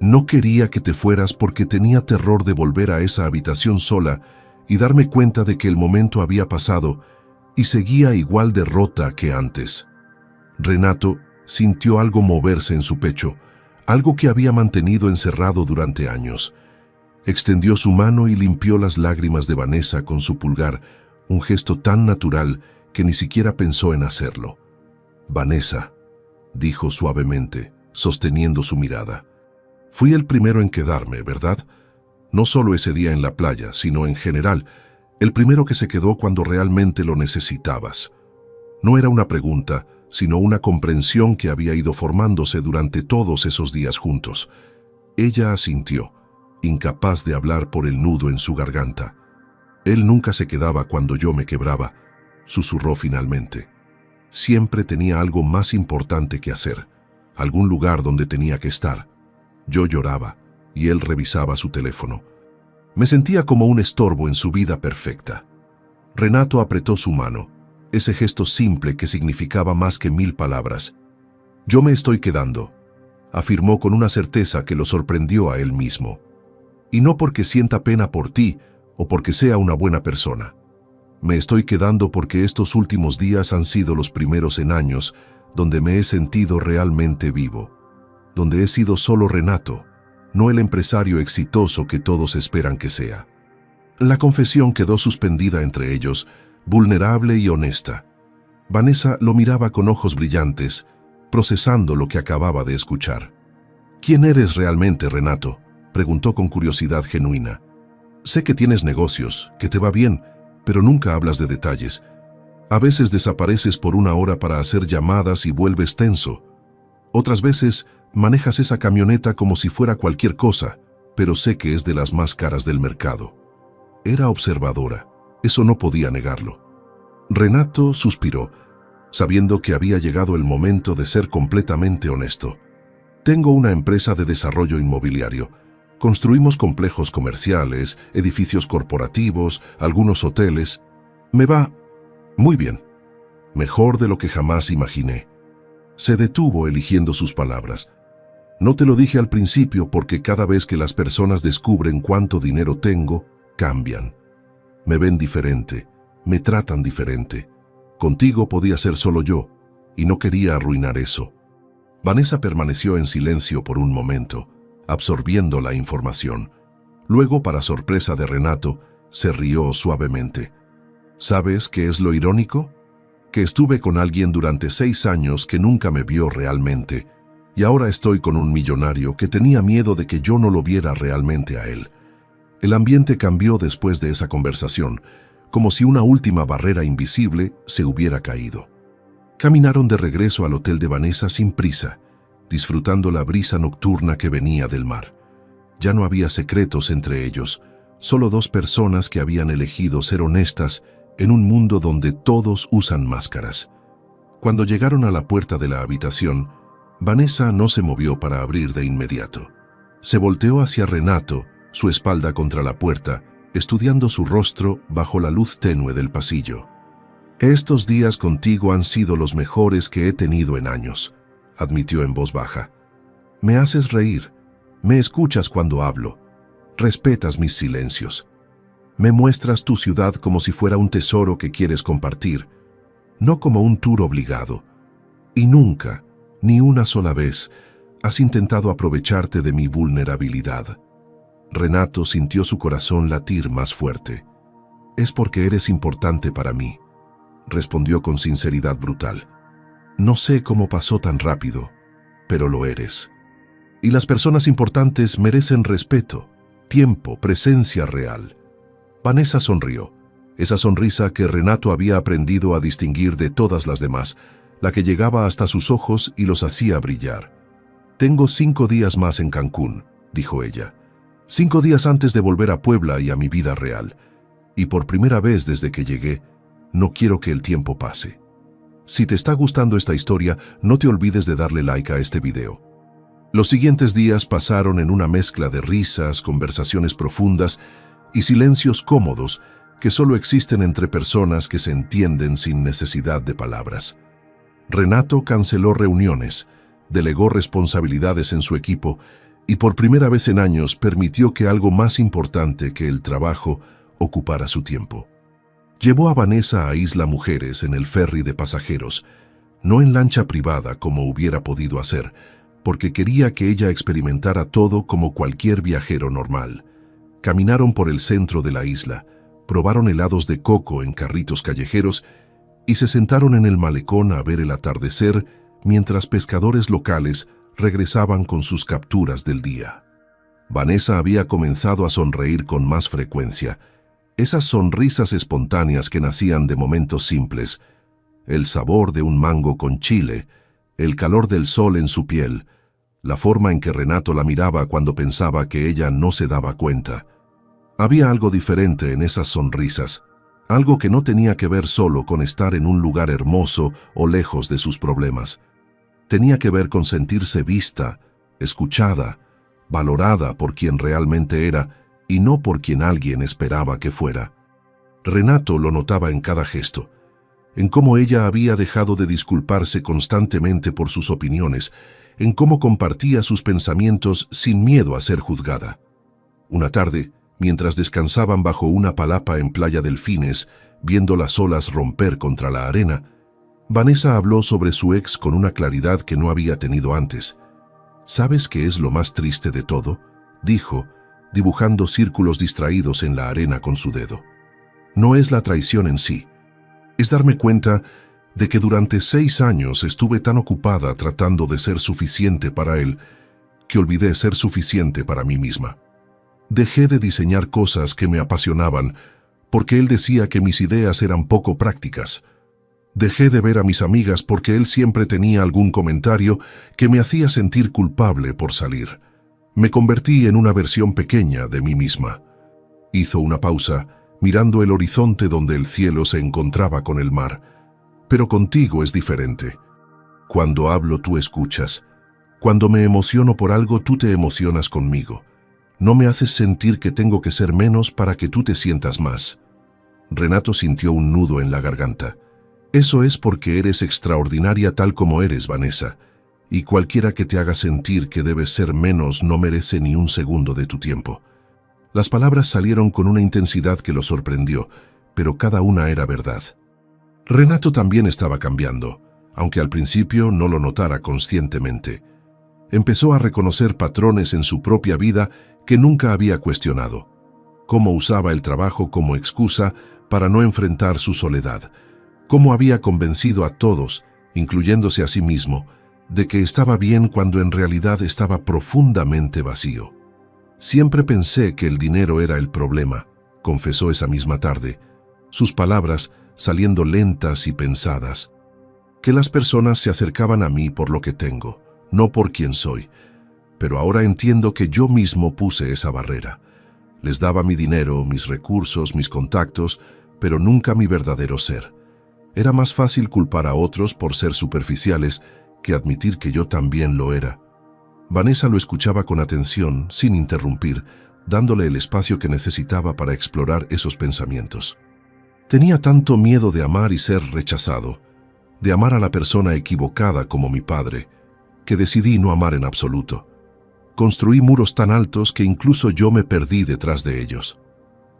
«No quería que te fueras porque tenía terror de volver a esa habitación sola y darme cuenta de que el momento había pasado y seguía igual de rota que antes». Renato sintió algo moverse en su pecho, algo que había mantenido encerrado durante años. Extendió su mano y limpió las lágrimas de Vanessa con su pulgar, un gesto tan natural que ni siquiera pensó en hacerlo. «Vanessa», dijo suavemente, sosteniendo su mirada. «Fui el primero en quedarme, ¿verdad? No solo ese día en la playa, sino en general, el primero que se quedó cuando realmente lo necesitabas». No era una pregunta, sino una comprensión que había ido formándose durante todos esos días juntos. Ella asintió, incapaz de hablar por el nudo en su garganta. «Él nunca se quedaba cuando yo me quebraba», susurró finalmente. «Siempre tenía algo más importante que hacer, algún lugar donde tenía que estar. Yo lloraba y él revisaba su teléfono. Me sentía como un estorbo en su vida perfecta». Renato apretó su mano, ese gesto simple que significaba más que 1000 palabras. «Yo me estoy quedando», afirmó con una certeza que lo sorprendió a él mismo. «Y no porque sienta pena por ti o porque sea una buena persona. Me estoy quedando porque estos últimos días han sido los primeros en años donde me he sentido realmente vivo, donde he sido solo Renato no el empresario exitoso que todos esperan que sea. La confesión quedó suspendida entre ellos, vulnerable y honesta. Vanessa lo miraba con ojos brillantes, procesando lo que acababa de escuchar. ¿Quién eres realmente, Renato?, preguntó con curiosidad genuina. Sé que tienes negocios, que te va bien, pero nunca hablas de detalles. A veces desapareces por una hora para hacer llamadas y vuelves tenso. Otras veces manejas esa camioneta como si fuera cualquier cosa, pero sé que es de las más caras del mercado. Era observadora, eso no podía negarlo. Renato suspiró, sabiendo que había llegado el momento de ser completamente honesto. Tengo una empresa de desarrollo inmobiliario. Construimos complejos comerciales, edificios corporativos, algunos hoteles. Me va muy bien, mejor de lo que jamás imaginé. Se detuvo eligiendo sus palabras. No te lo dije al principio porque cada vez que las personas descubren cuánto dinero tengo, cambian. Me ven diferente, me tratan diferente. Contigo podía ser solo yo, y no quería arruinar eso. Vanessa permaneció en silencio por un momento, absorbiendo la información. Luego, para sorpresa de Renato, se rió suavemente. ¿Sabes qué es lo irónico? Que estuve con alguien durante 6 años que nunca me vio realmente, y ahora estoy con un millonario que tenía miedo de que yo no lo viera realmente a él. El ambiente cambió después de esa conversación, como si una última barrera invisible se hubiera caído. Caminaron de regreso al hotel de Vanessa sin prisa, disfrutando la brisa nocturna que venía del mar. Ya no había secretos entre ellos, solo 2 personas que habían elegido ser honestas en un mundo donde todos usan máscaras. Cuando llegaron a la puerta de la habitación, Vanessa no se movió para abrir de inmediato. Se volteó hacia Renato, su espalda contra la puerta, estudiando su rostro bajo la luz tenue del pasillo. «Estos días contigo han sido los mejores que he tenido en años», admitió en voz baja. «Me haces reír, me escuchas cuando hablo, respetas mis silencios. Me muestras tu ciudad como si fuera un tesoro que quieres compartir, no como un tour obligado. Y nunca, ni una sola vez, has intentado aprovecharte de mi vulnerabilidad». Renato sintió su corazón latir más fuerte. «Es porque eres importante para mí», respondió con sinceridad brutal. «No sé cómo pasó tan rápido, pero lo eres. Y las personas importantes merecen respeto, tiempo, presencia real». Vanessa sonrió, esa sonrisa que Renato había aprendido a distinguir de todas las demás, la que llegaba hasta sus ojos y los hacía brillar. «Tengo 5 días más en Cancún», dijo ella. 5 días antes de volver a Puebla y a mi vida real. Y por primera vez desde que llegué, no quiero que el tiempo pase. Si te está gustando esta historia, no te olvides de darle like a este video. Los siguientes días pasaron en una mezcla de risas, conversaciones profundas y silencios cómodos que solo existen entre personas que se entienden sin necesidad de palabras. Renato canceló reuniones, delegó responsabilidades en su equipo y por primera vez en años permitió que algo más importante que el trabajo ocupara su tiempo. Llevó a Vanessa a Isla Mujeres en el ferry de pasajeros, no en lancha privada como hubiera podido hacer, porque quería que ella experimentara todo como cualquier viajero normal. Caminaron por el centro de la isla, probaron helados de coco en carritos callejeros y se sentaron en el malecón a ver el atardecer mientras pescadores locales regresaban con sus capturas del día. Vanessa había comenzado a sonreír con más frecuencia, esas sonrisas espontáneas que nacían de momentos simples, el sabor de un mango con chile, el calor del sol en su piel, la forma en que Renato la miraba cuando pensaba que ella no se daba cuenta. Había algo diferente en esas sonrisas, algo que no tenía que ver solo con estar en un lugar hermoso o lejos de sus problemas. Tenía que ver con sentirse vista, escuchada, valorada por quien realmente era y no por quien alguien esperaba que fuera. Renato lo notaba en cada gesto, en cómo ella había dejado de disculparse constantemente por sus opiniones, en cómo compartía sus pensamientos sin miedo a ser juzgada. Una tarde, mientras descansaban bajo una palapa en Playa Delfines, viendo las olas romper contra la arena, Vanessa habló sobre su ex con una claridad que no había tenido antes. ¿Sabes qué es lo más triste de todo? dijo, dibujando círculos distraídos en la arena con su dedo. No es la traición en sí. Es darme cuenta de que durante 6 años estuve tan ocupada tratando de ser suficiente para él que olvidé ser suficiente para mí misma. Dejé de diseñar cosas que me apasionaban porque él decía que mis ideas eran poco prácticas. Dejé de ver a mis amigas porque él siempre tenía algún comentario que me hacía sentir culpable por salir. Me convertí en una versión pequeña de mí misma. Hizo una pausa, mirando el horizonte donde el cielo se encontraba con el mar. Pero contigo es diferente. Cuando hablo, tú escuchas. Cuando me emociono por algo, tú te emocionas conmigo. No me haces sentir que tengo que ser menos para que tú te sientas más. Renato sintió un nudo en la garganta. Eso es porque eres extraordinaria tal como eres, Vanessa, y cualquiera que te haga sentir que debes ser menos no merece ni un segundo de tu tiempo. Las palabras salieron con una intensidad que lo sorprendió, pero cada una era verdad. Renato también estaba cambiando, aunque al principio no lo notara conscientemente. Empezó a reconocer patrones en su propia vida que nunca había cuestionado. Cómo usaba el trabajo como excusa para no enfrentar su soledad. Cómo había convencido a todos, incluyéndose a sí mismo, de que estaba bien cuando en realidad estaba profundamente vacío. Siempre pensé que el dinero era el problema, confesó esa misma tarde, sus palabras saliendo lentas y pensadas. Que las personas se acercaban a mí por lo que tengo, no por quién soy. Pero ahora entiendo que yo mismo puse esa barrera. Les daba mi dinero, mis recursos, mis contactos, pero nunca mi verdadero ser. Era más fácil culpar a otros por ser superficiales que admitir que yo también lo era. Vanessa lo escuchaba con atención, sin interrumpir, dándole el espacio que necesitaba para explorar esos pensamientos. Tenía tanto miedo de amar y ser rechazado, de amar a la persona equivocada como mi padre, que decidí no amar en absoluto. Construí muros tan altos que incluso yo me perdí detrás de ellos.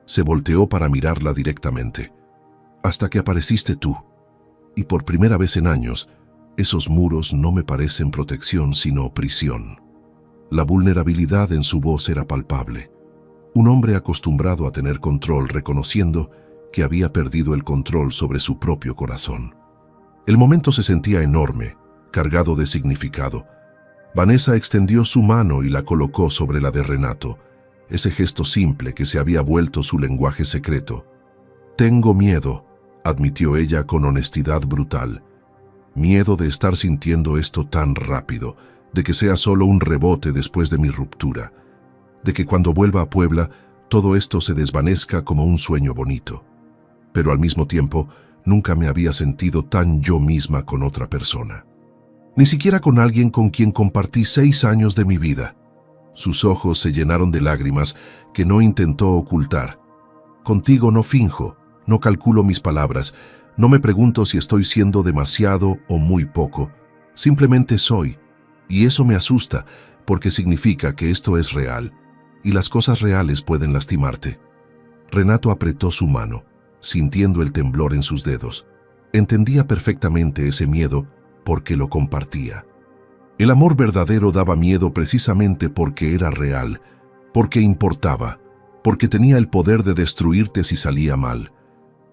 Se volteó para mirarla directamente. Hasta que apareciste tú. Y por primera vez en años, esos muros no me parecen protección sino prisión. La vulnerabilidad en su voz era palpable. Un hombre acostumbrado a tener control reconociendo que había perdido el control sobre su propio corazón. El momento se sentía enorme, cargado de significado. Vanessa extendió su mano y la colocó sobre la de Renato, ese gesto simple que se había vuelto su lenguaje secreto. «Tengo miedo», admitió ella con honestidad brutal. «Miedo de estar sintiendo esto tan rápido, de que sea solo un rebote después de mi ruptura, de que cuando vuelva a Puebla todo esto se desvanezca como un sueño bonito. Pero al mismo tiempo, nunca me había sentido tan yo misma con otra persona. Ni siquiera con alguien con quien compartí 6 años de mi vida». Sus ojos se llenaron de lágrimas que no intentó ocultar. «Contigo no finjo, no calculo mis palabras, no me pregunto si estoy siendo demasiado o muy poco. Simplemente soy, y eso me asusta porque significa que esto es real, y las cosas reales pueden lastimarte». Renato apretó su mano, sintiendo el temblor en sus dedos. Entendía perfectamente ese miedo porque lo compartía. El amor verdadero daba miedo precisamente porque era real, porque importaba, porque tenía el poder de destruirte si salía mal.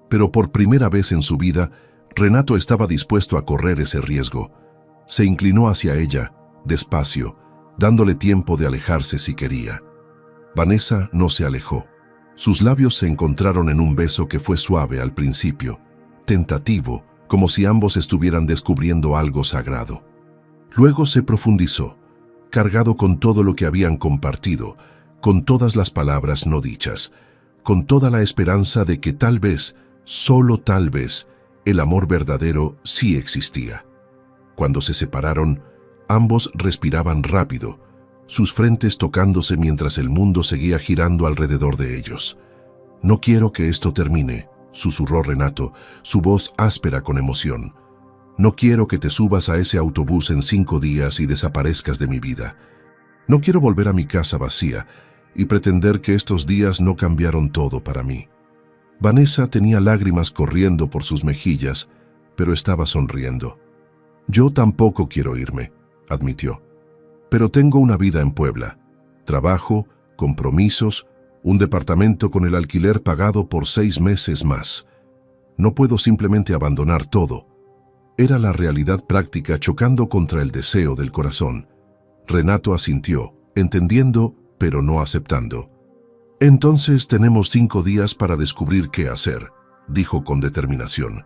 Pero por primera vez en su vida, Renato estaba dispuesto a correr ese riesgo. Se inclinó hacia ella, despacio, dándole tiempo de alejarse si quería. Vanessa no se alejó. Sus labios se encontraron en un beso que fue suave al principio, tentativo, como si ambos estuvieran descubriendo algo sagrado. Luego se profundizó, cargado con todo lo que habían compartido, con todas las palabras no dichas, con toda la esperanza de que tal vez, solo tal vez, el amor verdadero sí existía. Cuando se separaron, ambos respiraban rápido, sus frentes tocándose mientras el mundo seguía girando alrededor de ellos. «No quiero que esto termine», susurró Renato, su voz áspera con emoción. «No quiero que te subas a ese autobús en 5 días y desaparezcas de mi vida. No quiero volver a mi casa vacía y pretender que estos días no cambiaron todo para mí». Vanessa tenía lágrimas corriendo por sus mejillas, pero estaba sonriendo. «Yo tampoco quiero irme», admitió. «Pero tengo una vida en Puebla. Trabajo, compromisos, un departamento con el alquiler pagado por 6 meses más. No puedo simplemente abandonar todo. Era la realidad práctica chocando contra el deseo del corazón. Renato asintió, entendiendo, pero no aceptando. «Entonces tenemos 5 días para descubrir qué hacer», dijo con determinación.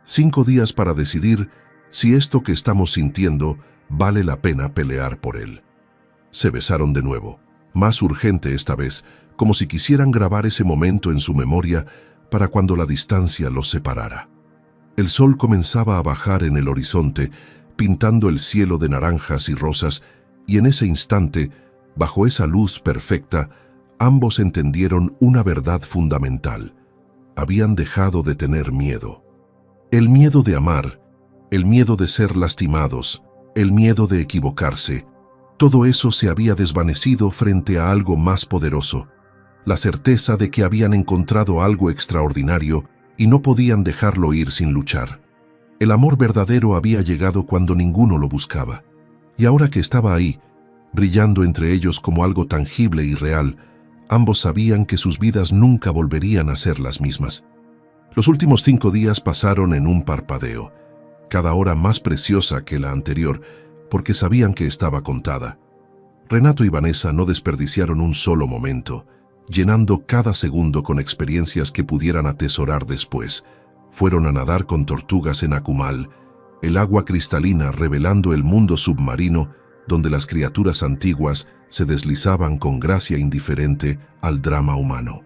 5 días para decidir si esto que estamos sintiendo vale la pena pelear por él. Se besaron de nuevo, más urgente esta vez, como si quisieran grabar ese momento en su memoria para cuando la distancia los separara. El sol comenzaba a bajar en el horizonte, pintando el cielo de naranjas y rosas, y en ese instante, bajo esa luz perfecta, ambos entendieron una verdad fundamental. Habían dejado de tener miedo. El miedo de amar, el miedo de ser lastimados, el miedo de equivocarse, todo eso se había desvanecido frente a algo más poderoso, la certeza de que habían encontrado algo extraordinario y no podían dejarlo ir sin luchar. El amor verdadero había llegado cuando ninguno lo buscaba, y ahora que estaba ahí, brillando entre ellos como algo tangible y real, ambos sabían que sus vidas nunca volverían a ser las mismas. Los últimos 5 días pasaron en un parpadeo, cada hora más preciosa que la anterior, porque sabían que estaba contada. Renato y Vanessa no desperdiciaron un solo momento, llenando cada segundo con experiencias que pudieran atesorar después. Fueron a nadar con tortugas en Akumal, el agua cristalina revelando el mundo submarino donde las criaturas antiguas se deslizaban con gracia indiferente al drama humano.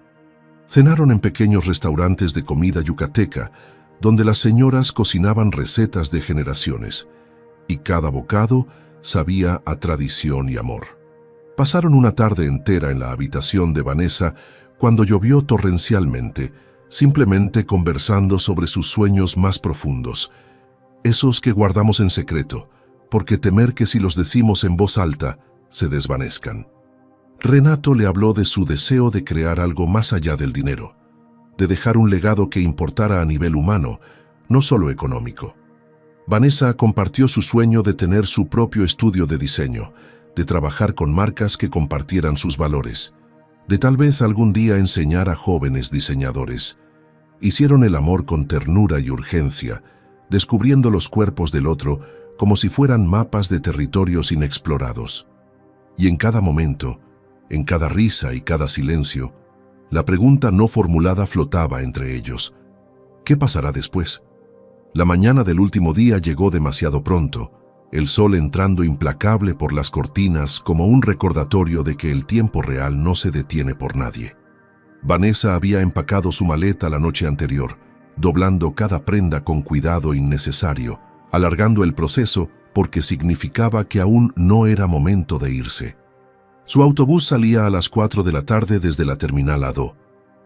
Cenaron en pequeños restaurantes de comida yucateca, donde las señoras cocinaban recetas de generaciones, y cada bocado sabía a tradición y amor. Pasaron una tarde entera en la habitación de Vanessa cuando llovió torrencialmente, simplemente conversando sobre sus sueños más profundos, esos que guardamos en secreto, porque temer que si los decimos en voz alta, se desvanezcan. Renato le habló de su deseo de crear algo más allá del dinero, de dejar un legado que importara a nivel humano, no solo económico. Vanessa compartió su sueño de tener su propio estudio de diseño, de trabajar con marcas que compartieran sus valores, de tal vez algún día enseñar a jóvenes diseñadores. Hicieron el amor con ternura y urgencia, descubriendo los cuerpos del otro como si fueran mapas de territorios inexplorados. Y en cada momento, en cada risa y cada silencio, la pregunta no formulada flotaba entre ellos. ¿Qué pasará después? La mañana del último día llegó demasiado pronto, el sol entrando implacable por las cortinas como un recordatorio de que el tiempo real no se detiene por nadie. Vanessa había empacado su maleta la noche anterior, doblando cada prenda con cuidado innecesario, alargando el proceso porque significaba que aún no era momento de irse. Su autobús salía a las 4 de la tarde desde la terminal Ado,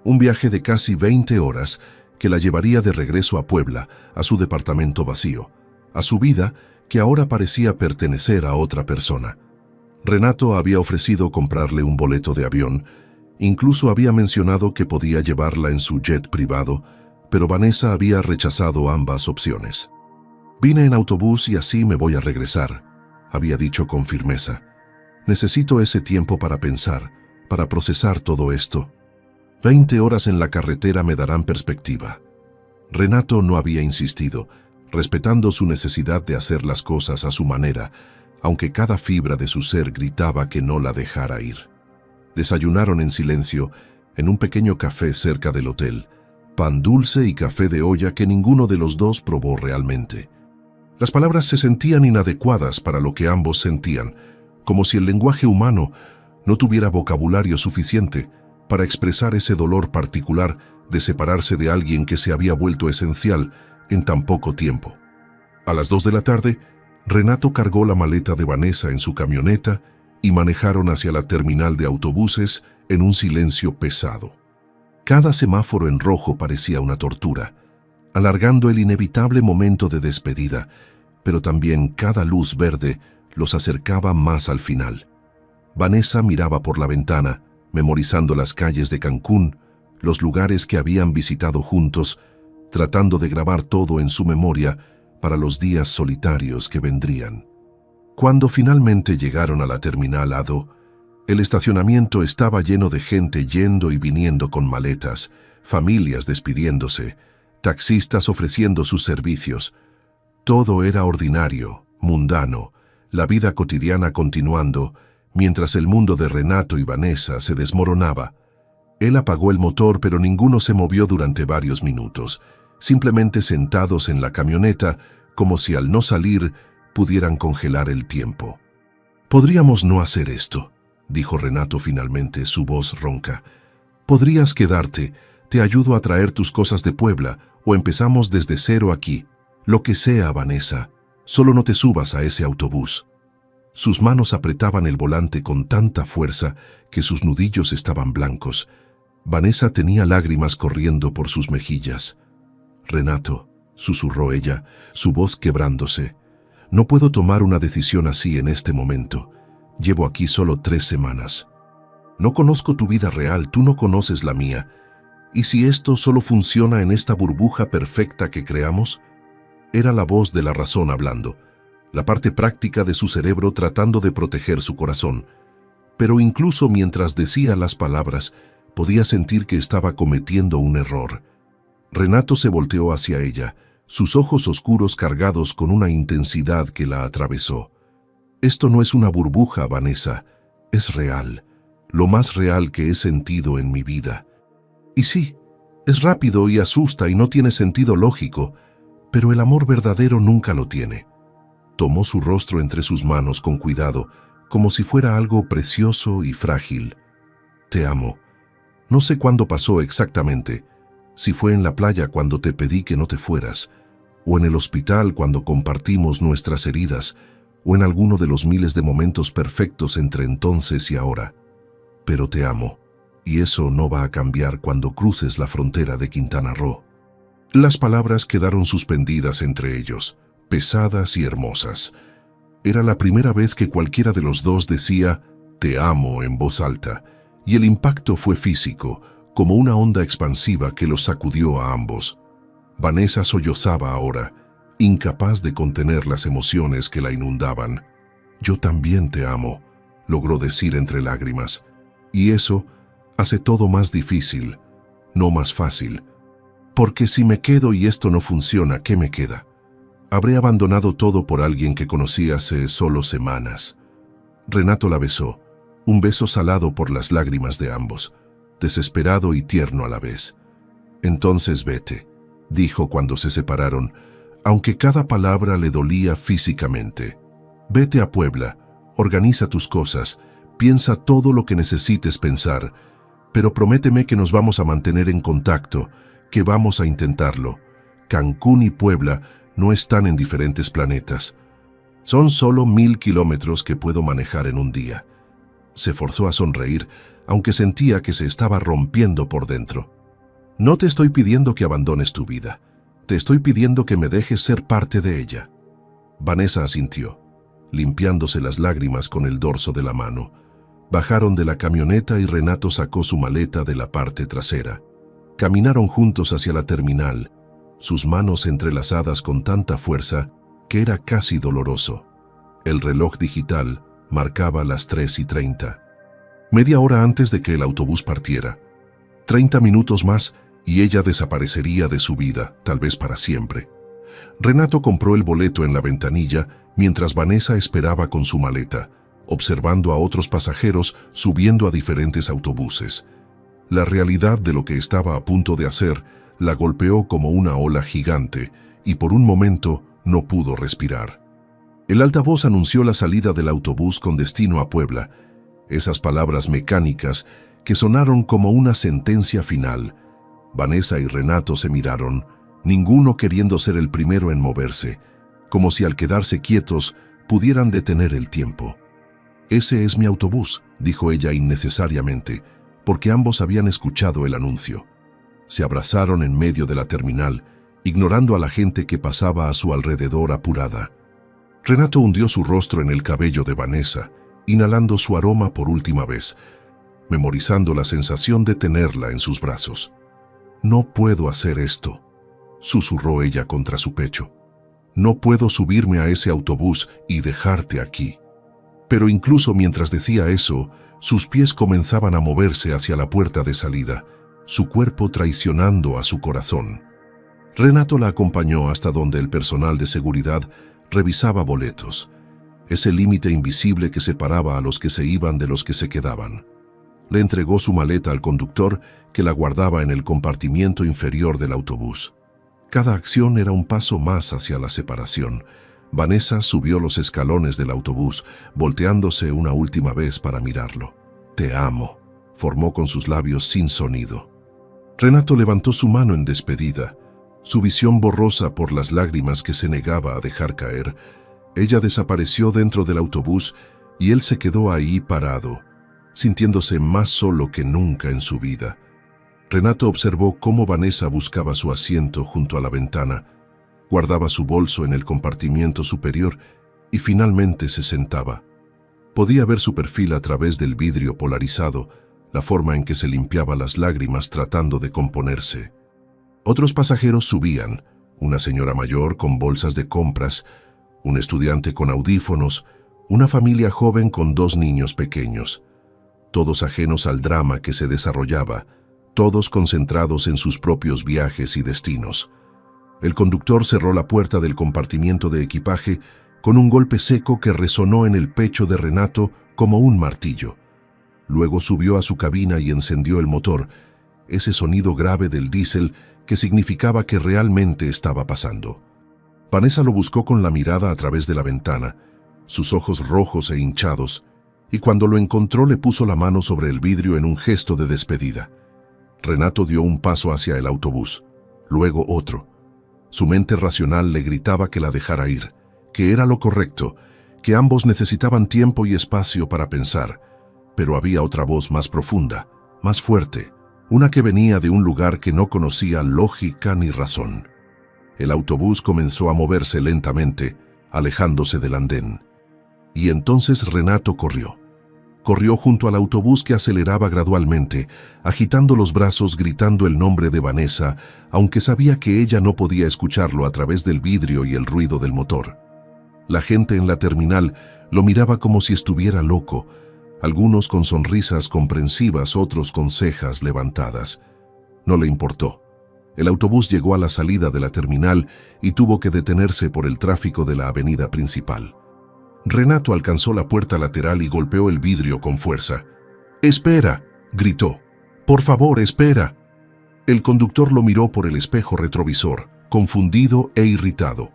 un viaje de casi 20 horas que la llevaría de regreso a Puebla, a su departamento vacío, a su vida que ahora parecía pertenecer a otra persona. Renato había ofrecido comprarle un boleto de avión, incluso había mencionado que podía llevarla en su jet privado, pero Vanessa había rechazado ambas opciones. «Vine en autobús y así me voy a regresar», había dicho con firmeza. «Necesito ese tiempo para pensar, para procesar todo esto. 20 horas en la carretera me darán perspectiva». Renato no había insistido, respetando su necesidad de hacer las cosas a su manera, aunque cada fibra de su ser gritaba que no la dejara ir. Desayunaron en silencio, en un pequeño café cerca del hotel, pan dulce y café de olla que ninguno de los dos probó realmente. Las palabras se sentían inadecuadas para lo que ambos sentían, como si el lenguaje humano no tuviera vocabulario suficiente para expresar ese dolor particular de separarse de alguien que se había vuelto esencial en tan poco tiempo. A las 2 de la tarde, Renato cargó la maleta de Vanessa en su camioneta y manejaron hacia la terminal de autobuses en un silencio pesado. Cada semáforo en rojo parecía una tortura, alargando el inevitable momento de despedida, pero también cada luz verde los acercaba más al final. Vanessa miraba por la ventana, memorizando las calles de Cancún, los lugares que habían visitado juntos, tratando de grabar todo en su memoria para los días solitarios que vendrían. Cuando finalmente llegaron a la terminal Ado, El estacionamiento estaba lleno de gente yendo y viniendo con maletas, familias despidiéndose, taxistas ofreciendo sus servicios. Todo era ordinario, mundano, la vida cotidiana continuando, mientras el mundo de Renato y Vanessa se desmoronaba. Él apagó el motor, pero ninguno se movió durante varios minutos, simplemente sentados en la camioneta, como si al no salir pudieran congelar el tiempo. «Podríamos no hacer esto», dijo Renato finalmente, su voz ronca. «Podrías quedarte, te ayudo a traer tus cosas de Puebla, o empezamos desde cero aquí. Lo que sea, Vanessa, solo no te subas a ese autobús». Sus manos apretaban el volante con tanta fuerza que sus nudillos estaban blancos. Vanessa tenía lágrimas corriendo por sus mejillas. «Renato», susurró ella, su voz quebrándose, «no puedo tomar una decisión así en este momento. Llevo aquí solo 3 semanas. No conozco tu vida real, tú no conoces la mía. ¿Y si esto solo funciona en esta burbuja perfecta que creamos?» Era la voz de la razón hablando, la parte práctica de su cerebro tratando de proteger su corazón. Pero incluso mientras decía las palabras, podía sentir que estaba cometiendo un error. Renato se volteó hacia ella, sus ojos oscuros cargados con una intensidad que la atravesó. «Esto no es una burbuja, Vanessa, es real, lo más real que he sentido en mi vida. Y sí, es rápido y asusta y no tiene sentido lógico, pero el amor verdadero nunca lo tiene». Tomó su rostro entre sus manos con cuidado, como si fuera algo precioso y frágil. «Te amo. No sé cuándo pasó exactamente, si fue en la playa cuando te pedí que no te fueras, o en el hospital cuando compartimos nuestras heridas, o en alguno de los miles de momentos perfectos entre entonces y ahora. Pero te amo, y eso no va a cambiar cuando cruces la frontera de Quintana Roo». Las palabras quedaron suspendidas entre ellos, pesadas y hermosas. Era la primera vez que cualquiera de los dos decía «te amo» en voz alta, y el impacto fue físico, como una onda expansiva que los sacudió a ambos. Vanessa sollozaba ahora, incapaz de contener las emociones que la inundaban. «Yo también te amo», logró decir entre lágrimas, y eso hace todo más difícil, no más fácil. «Porque si me quedo y esto no funciona, ¿qué me queda? Habré abandonado todo por alguien que conocí hace solo semanas». Renato la besó, un beso salado por las lágrimas de ambos, desesperado y tierno a la vez. «Entonces vete», dijo cuando se separaron, aunque cada palabra le dolía físicamente. «Vete a Puebla, organiza tus cosas, piensa todo lo que necesites pensar, pero prométeme que nos vamos a mantener en contacto, que vamos a intentarlo. Cancún y Puebla no están en diferentes planetas. Son solo 1000 kilómetros que puedo manejar en un día». Se forzó a sonreír, aunque sentía que se estaba rompiendo por dentro. «No te estoy pidiendo que abandones tu vida. Te estoy pidiendo que me dejes ser parte de ella». Vanessa asintió, limpiándose las lágrimas con el dorso de la mano. Bajaron de la camioneta y Renato sacó su maleta de la parte trasera. Caminaron juntos hacia la terminal, sus manos entrelazadas con tanta fuerza que era casi doloroso. El reloj digital marcaba las 3:30. Media hora antes de que el autobús partiera. 30 minutos más y ella desaparecería de su vida, tal vez para siempre. Renato compró el boleto en la ventanilla mientras Vanessa esperaba con su maleta, observando a otros pasajeros subiendo a diferentes autobuses. La realidad de lo que estaba a punto de hacer la golpeó como una ola gigante y por un momento no pudo respirar. El altavoz anunció la salida del autobús con destino a Puebla, esas palabras mecánicas que sonaron como una sentencia final. Vanessa y Renato se miraron, ninguno queriendo ser el primero en moverse, como si al quedarse quietos pudieran detener el tiempo. «Ese es mi autobús», dijo ella innecesariamente, porque ambos habían escuchado el anuncio. Se abrazaron en medio de la terminal, ignorando a la gente que pasaba a su alrededor apurada. Renato hundió su rostro en el cabello de Vanessa, inhalando su aroma por última vez, memorizando la sensación de tenerla en sus brazos. «No puedo hacer esto», susurró ella contra su pecho. «No puedo subirme a ese autobús y dejarte aquí». Pero incluso mientras decía eso, Sus pies comenzaban a moverse hacia la puerta de salida, su cuerpo traicionando a su corazón. Renato la acompañó hasta donde el personal de seguridad revisaba boletos, ese límite invisible que separaba a los que se iban de los que se quedaban. Le entregó su maleta al conductor, que la guardaba en el compartimiento inferior del autobús. Cada acción era un paso más hacia la separación. Vanessa subió los escalones del autobús, volteándose una última vez para mirarlo. «Te amo», formó con sus labios sin sonido. Renato levantó su mano en despedida. Su visión borrosa por las lágrimas que se negaba a dejar caer. Ella desapareció dentro del autobús y él se quedó ahí parado, sintiéndose más solo que nunca en su vida. Renato observó cómo Vanessa buscaba su asiento junto a la ventana, guardaba su bolso en el compartimiento superior y finalmente se sentaba. Podía ver su perfil a través del vidrio polarizado, la forma en que se limpiaba las lágrimas tratando de componerse. Otros pasajeros subían, una señora mayor con bolsas de compras, un estudiante con audífonos, una familia joven con 2 niños pequeños, todos ajenos al drama que se desarrollaba, todos concentrados en sus propios viajes y destinos. El conductor cerró la puerta del compartimiento de equipaje con un golpe seco que resonó en el pecho de Renato como un martillo. Luego subió a su cabina y encendió el motor, ese sonido grave del diésel que significaba que realmente estaba pasando. Vanessa lo buscó con la mirada a través de la ventana, sus ojos rojos e hinchados, y cuando lo encontró le puso la mano sobre el vidrio en un gesto de despedida. Renato dio un paso hacia el autobús, luego otro. Su mente racional le gritaba que la dejara ir, que era lo correcto, que ambos necesitaban tiempo y espacio para pensar, pero había otra voz más profunda, más fuerte, una que venía de un lugar que no conocía lógica ni razón. El autobús comenzó a moverse lentamente, alejándose del andén. Y entonces Renato corrió. Corrió junto al autobús que aceleraba gradualmente, agitando los brazos, gritando el nombre de Vanessa, aunque sabía que ella no podía escucharlo a través del vidrio y el ruido del motor. La gente en la terminal lo miraba como si estuviera loco, algunos con sonrisas comprensivas, otros con cejas levantadas. No le importó. El autobús llegó a la salida de la terminal y tuvo que detenerse por el tráfico de la avenida principal. Renato alcanzó la puerta lateral y golpeó el vidrio con fuerza. «¡Espera!», gritó. «¡Por favor, espera!». El conductor lo miró por el espejo retrovisor, confundido e irritado.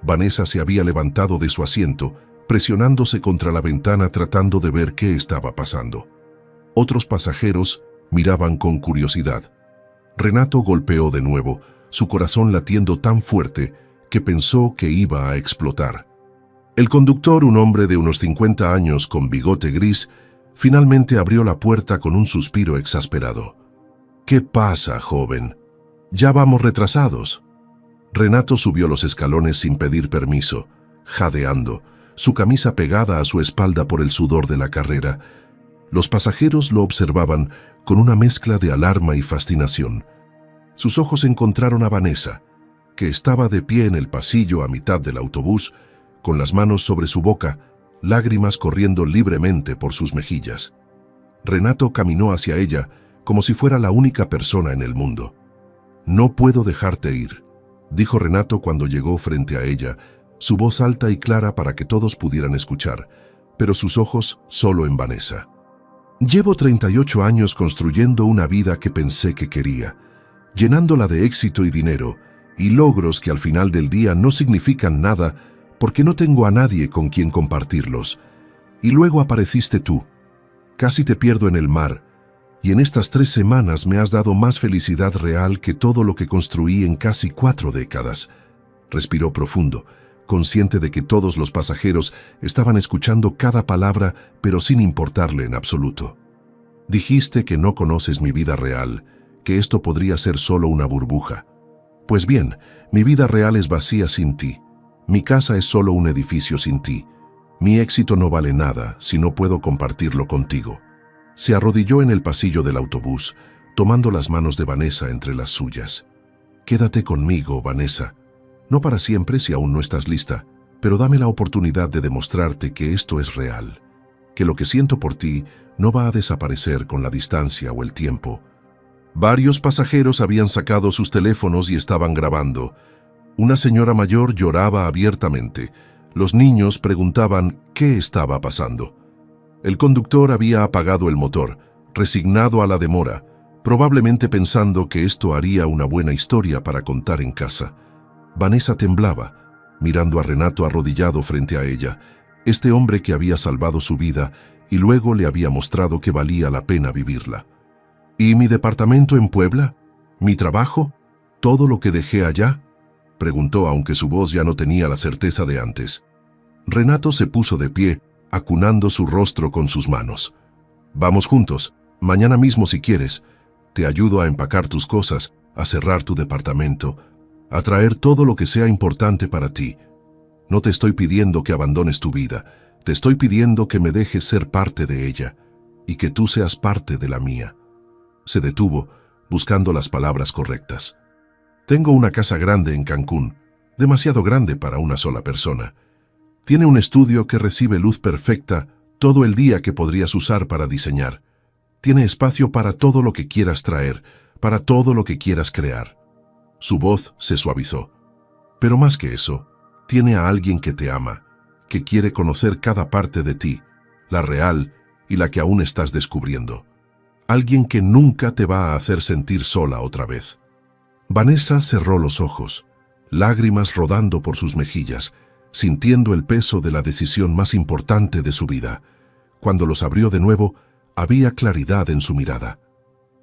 Vanessa se había levantado de su asiento, presionándose contra la ventana tratando de ver qué estaba pasando. Otros pasajeros miraban con curiosidad. Renato golpeó de nuevo, su corazón latiendo tan fuerte que pensó que iba a explotar. El conductor, un hombre de unos 50 años con bigote gris, finalmente abrió la puerta con un suspiro exasperado. «¿Qué pasa, joven? Ya vamos retrasados». Renato subió los escalones sin pedir permiso, jadeando, su camisa pegada a su espalda por el sudor de la carrera. Los pasajeros lo observaban con una mezcla de alarma y fascinación. Sus ojos encontraron a Vanessa, que estaba de pie en el pasillo a mitad del autobús, con las manos sobre su boca, lágrimas corriendo libremente por sus mejillas. Renato caminó hacia ella como si fuera la única persona en el mundo. «No puedo dejarte ir», dijo Renato cuando llegó frente a ella, su voz alta y clara para que todos pudieran escuchar, pero sus ojos solo en Vanessa. «Llevo 38 años construyendo una vida que pensé que quería, llenándola de éxito y dinero, y logros que al final del día no significan nada porque no tengo a nadie con quien compartirlos. Y luego apareciste tú. Casi te pierdo en el mar, y en estas 3 semanas me has dado más felicidad real que todo lo que construí en casi 4 décadas. Respiró profundo, consciente de que todos los pasajeros estaban escuchando cada palabra, pero sin importarle en absoluto. Dijiste que no conoces mi vida real, que esto podría ser solo una burbuja. Pues bien, mi vida real es vacía sin ti. Mi casa es solo un edificio sin ti. Mi éxito no vale nada si no puedo compartirlo contigo». Se arrodilló en el pasillo del autobús, tomando las manos de Vanessa entre las suyas. «Quédate conmigo, Vanessa. No para siempre si aún no estás lista, pero dame la oportunidad de demostrarte que esto es real. que lo que siento por ti no va a desaparecer con la distancia o el tiempo. Varios pasajeros habían sacado sus teléfonos y estaban grabando. Una señora mayor lloraba abiertamente. Los niños preguntaban qué estaba pasando. El conductor había apagado el motor, resignado a la demora, probablemente pensando que esto haría una buena historia para contar en casa. Vanessa temblaba, mirando a Renato arrodillado frente a ella, este hombre que había salvado su vida y luego le había mostrado que valía la pena vivirla. ¿Y mi departamento en Puebla? ¿Mi trabajo? ¿Todo lo que dejé allá?, preguntó, aunque su voz ya no tenía la certeza de antes. Renato se puso de pie, acunando su rostro con sus manos. Vamos juntos, mañana mismo si quieres. Te ayudo a empacar tus cosas, a cerrar tu departamento, a traer todo lo que sea importante para ti. No te estoy pidiendo que abandones tu vida, te estoy pidiendo que me dejes ser parte de ella y que tú seas parte de la mía. Se detuvo, buscando las palabras correctas. Tengo una casa grande en Cancún, demasiado grande para una sola persona. Tiene un estudio que recibe luz perfecta todo el día que podrías usar para diseñar. Tiene espacio para todo lo que quieras traer, para todo lo que quieras crear. Su voz se suavizó. Pero más que eso, tiene a alguien que te ama, que quiere conocer cada parte de ti, la real y la que aún estás descubriendo. Alguien que nunca te va a hacer sentir sola otra vez. Vanessa cerró los ojos, lágrimas rodando por sus mejillas, sintiendo el peso de la decisión más importante de su vida. Cuando los abrió de nuevo, había claridad en su mirada.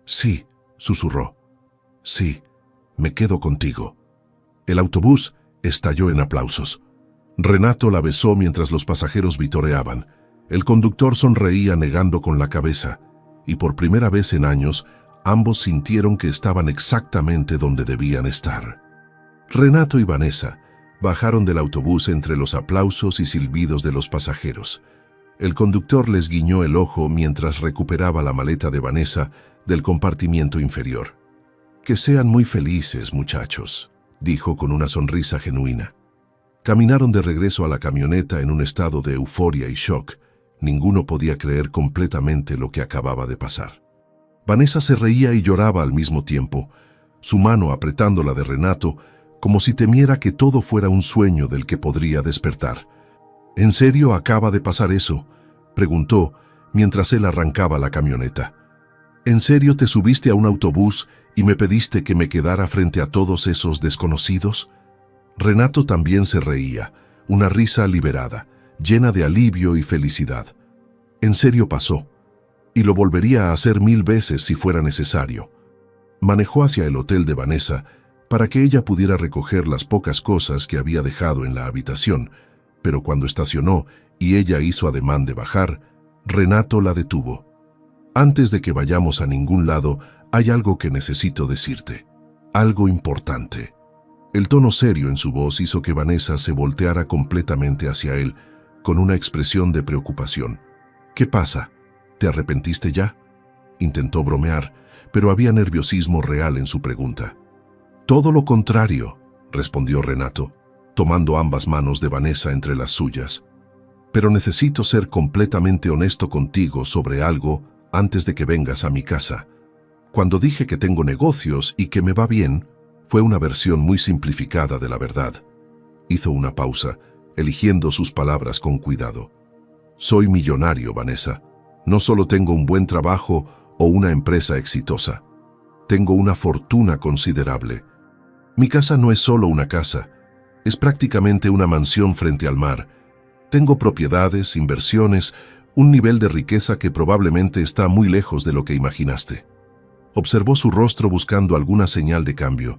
Sí, susurró. Sí, me quedo contigo. El autobús estalló en aplausos. Renato la besó mientras los pasajeros vitoreaban. El conductor sonreía negando con la cabeza, y por primera vez en años, ambos sintieron que estaban exactamente donde debían estar. Renato y Vanessa bajaron del autobús entre los aplausos y silbidos de los pasajeros. El conductor les guiñó el ojo mientras recuperaba la maleta de Vanessa del compartimiento inferior. «Que sean muy felices, muchachos», dijo con una sonrisa genuina. Caminaron de regreso a la camioneta en un estado de euforia y shock. Ninguno podía creer completamente lo que acababa de pasar. Vanessa se reía y lloraba al mismo tiempo, su mano apretando la de Renato, como si temiera que todo fuera un sueño del que podría despertar. «¿En serio acaba de pasar eso?», preguntó mientras él arrancaba la camioneta. «¿En serio te subiste a un autobús y me pediste que me quedara frente a todos esos desconocidos?». Renato también se reía, una risa liberada, llena de alivio y felicidad. «En serio pasó, y lo volvería a hacer 1000 veces si fuera necesario». Manejó hacia el hotel de Vanessa para que ella pudiera recoger las pocas cosas que había dejado en la habitación, pero cuando estacionó y ella hizo ademán de bajar, Renato la detuvo. «Antes de que vayamos a ningún lado, hay algo que necesito decirte. Algo importante». El tono serio en su voz hizo que Vanessa se volteara completamente hacia él, con una expresión de preocupación. «¿Qué pasa? ¿Te arrepentiste ya?», intentó bromear, pero había nerviosismo real en su pregunta. «Todo lo contrario», respondió Renato, tomando ambas manos de Vanessa entre las suyas. «Pero necesito ser completamente honesto contigo sobre algo antes de que vengas a mi casa. Cuando dije que tengo negocios y que me va bien, fue una versión muy simplificada de la verdad». Hizo una pausa, eligiendo sus palabras con cuidado. «Soy millonario, Vanessa. No solo tengo un buen trabajo o una empresa exitosa. Tengo una fortuna considerable. Mi casa no es solo una casa, es prácticamente una mansión frente al mar. Tengo propiedades, inversiones, un nivel de riqueza que probablemente está muy lejos de lo que imaginaste». Observó su rostro buscando alguna señal de cambio,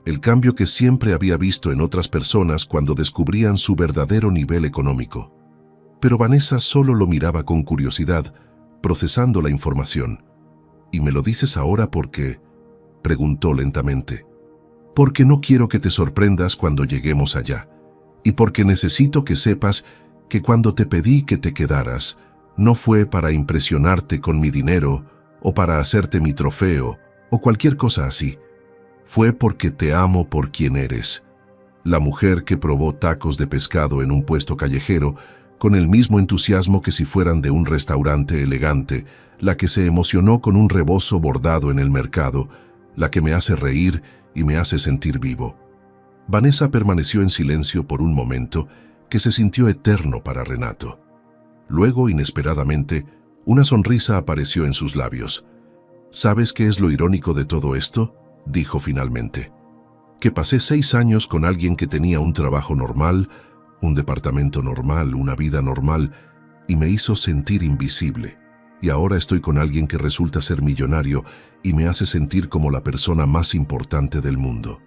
el cambio que siempre había visto en otras personas cuando descubrían su verdadero nivel económico. Pero Vanessa solo lo miraba con curiosidad, procesando la información. «¿Y me lo dices ahora por qué?», preguntó lentamente. «Porque no quiero que te sorprendas cuando lleguemos allá, y porque necesito que sepas que cuando te pedí que te quedaras, no fue para impresionarte con mi dinero o para hacerte mi trofeo o cualquier cosa así. Fue porque te amo por quien eres. La mujer que probó tacos de pescado en un puesto callejero con el mismo entusiasmo que si fueran de un restaurante elegante, la que se emocionó con un rebozo bordado en el mercado, la que me hace reír y me hace sentir vivo. Vanessa permaneció en silencio por un momento que se sintió eterno para Renato. Luego, inesperadamente, una sonrisa apareció en sus labios. ¿Sabes qué es lo irónico de todo esto?, dijo finalmente. Que pasé 6 años con alguien que tenía un trabajo normal, un departamento normal, una vida normal, y me hizo sentir invisible. Y ahora estoy con alguien que resulta ser millonario y me hace sentir como la persona más importante del mundo.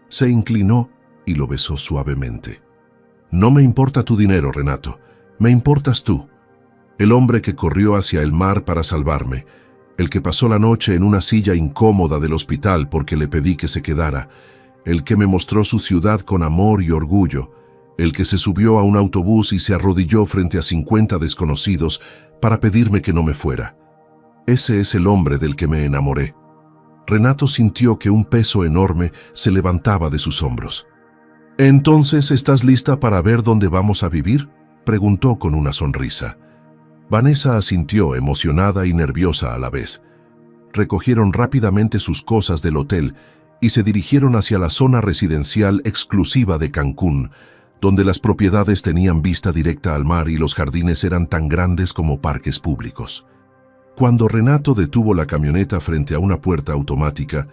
Se inclinó y lo besó suavemente. No me importa tu dinero, Renato. Me importas tú. El hombre que corrió hacia el mar para salvarme. El que pasó la noche en una silla incómoda del hospital porque le pedí que se quedara. El que me mostró su ciudad con amor y orgullo. El que se subió a un autobús y se arrodilló frente a 50 desconocidos para pedirme que no me fuera. Ese es el hombre del que me enamoré. Renato sintió que un peso enorme se levantaba de sus hombros. «¿Entonces estás lista para ver dónde vamos a vivir?», preguntó con una sonrisa. Vanessa asintió, emocionada y nerviosa a la vez. Recogieron rápidamente sus cosas del hotel y se dirigieron hacia la zona residencial exclusiva de Cancún, donde las propiedades tenían vista directa al mar y los jardines eran tan grandes como parques públicos. Cuando Renato detuvo la camioneta frente a una puerta automática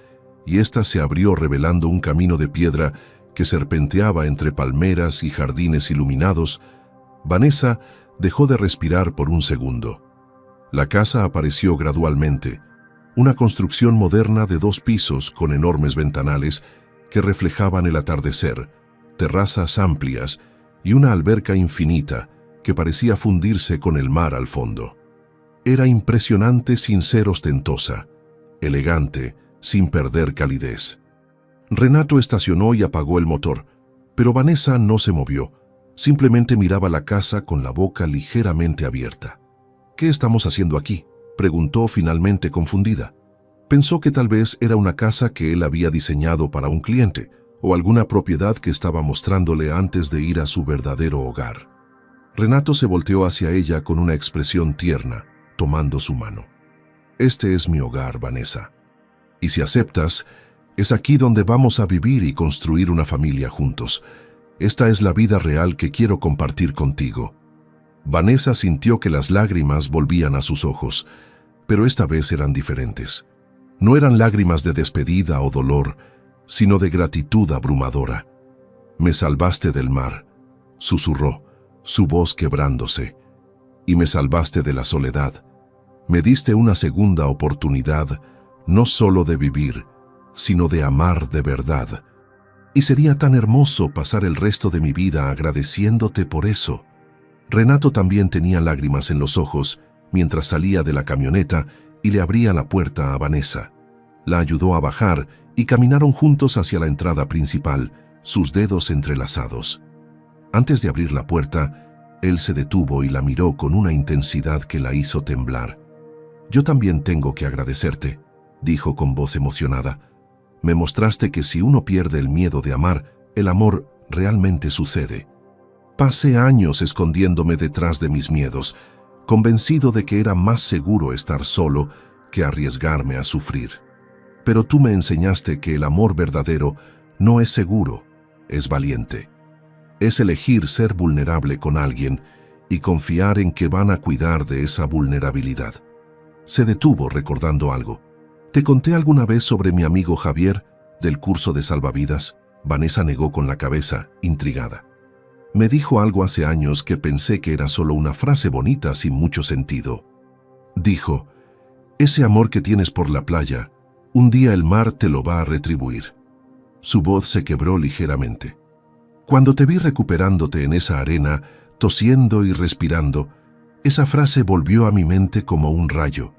y ésta se abrió revelando un camino de piedra que serpenteaba entre palmeras y jardines iluminados, Vanessa dejó de respirar por un segundo. La casa apareció gradualmente, una construcción moderna de 2 pisos con enormes ventanales que reflejaban el atardecer, terrazas amplias y una alberca infinita que parecía fundirse con el mar al fondo. Era impresionante sin ser ostentosa, elegante sin perder calidez. Renato estacionó y apagó el motor, pero Vanessa no se movió. Simplemente miraba la casa con la boca ligeramente abierta. «¿Qué estamos haciendo aquí?», preguntó finalmente confundida. Pensó que tal vez era una casa que él había diseñado para un cliente o alguna propiedad que estaba mostrándole antes de ir a su verdadero hogar. Renato se volteó hacia ella con una expresión tierna, tomando su mano. «Este es mi hogar, Vanessa. Y si aceptas, es aquí donde vamos a vivir y construir una familia juntos. Esta es la vida real que quiero compartir contigo». Vanessa sintió que las lágrimas volvían a sus ojos, pero esta vez eran diferentes. No eran lágrimas de despedida o dolor, sino de gratitud abrumadora. «Me salvaste del mar», susurró, su voz quebrándose, «y me salvaste de la soledad. Me diste una segunda oportunidad, no solo de vivir, sino de amar de verdad. Y sería tan hermoso pasar el resto de mi vida agradeciéndote por eso». Renato también tenía lágrimas en los ojos mientras salía de la camioneta y le abría la puerta a Vanessa. La ayudó a bajar y caminaron juntos hacia la entrada principal, sus dedos entrelazados. Antes de abrir la puerta, él se detuvo y la miró con una intensidad que la hizo temblar. «Yo también tengo que agradecerte», dijo con voz emocionada. «Me mostraste que si uno pierde el miedo de amar, el amor realmente sucede». Pasé años escondiéndome detrás de mis miedos, convencido de que era más seguro estar solo que arriesgarme a sufrir. Pero tú me enseñaste que el amor verdadero no es seguro, es valiente. Es elegir ser vulnerable con alguien y confiar en que van a cuidar de esa vulnerabilidad. Se detuvo recordando algo. «¿Te conté alguna vez sobre mi amigo Javier, del curso de salvavidas?». Vanessa negó con la cabeza, intrigada. «Me dijo algo hace años que pensé que era solo una frase bonita sin mucho sentido». Dijo: «Ese amor que tienes por la playa, un día el mar te lo va a retribuir». Su voz se quebró ligeramente. «Cuando te vi recuperándote en esa arena, tosiendo y respirando, esa frase volvió a mi mente como un rayo.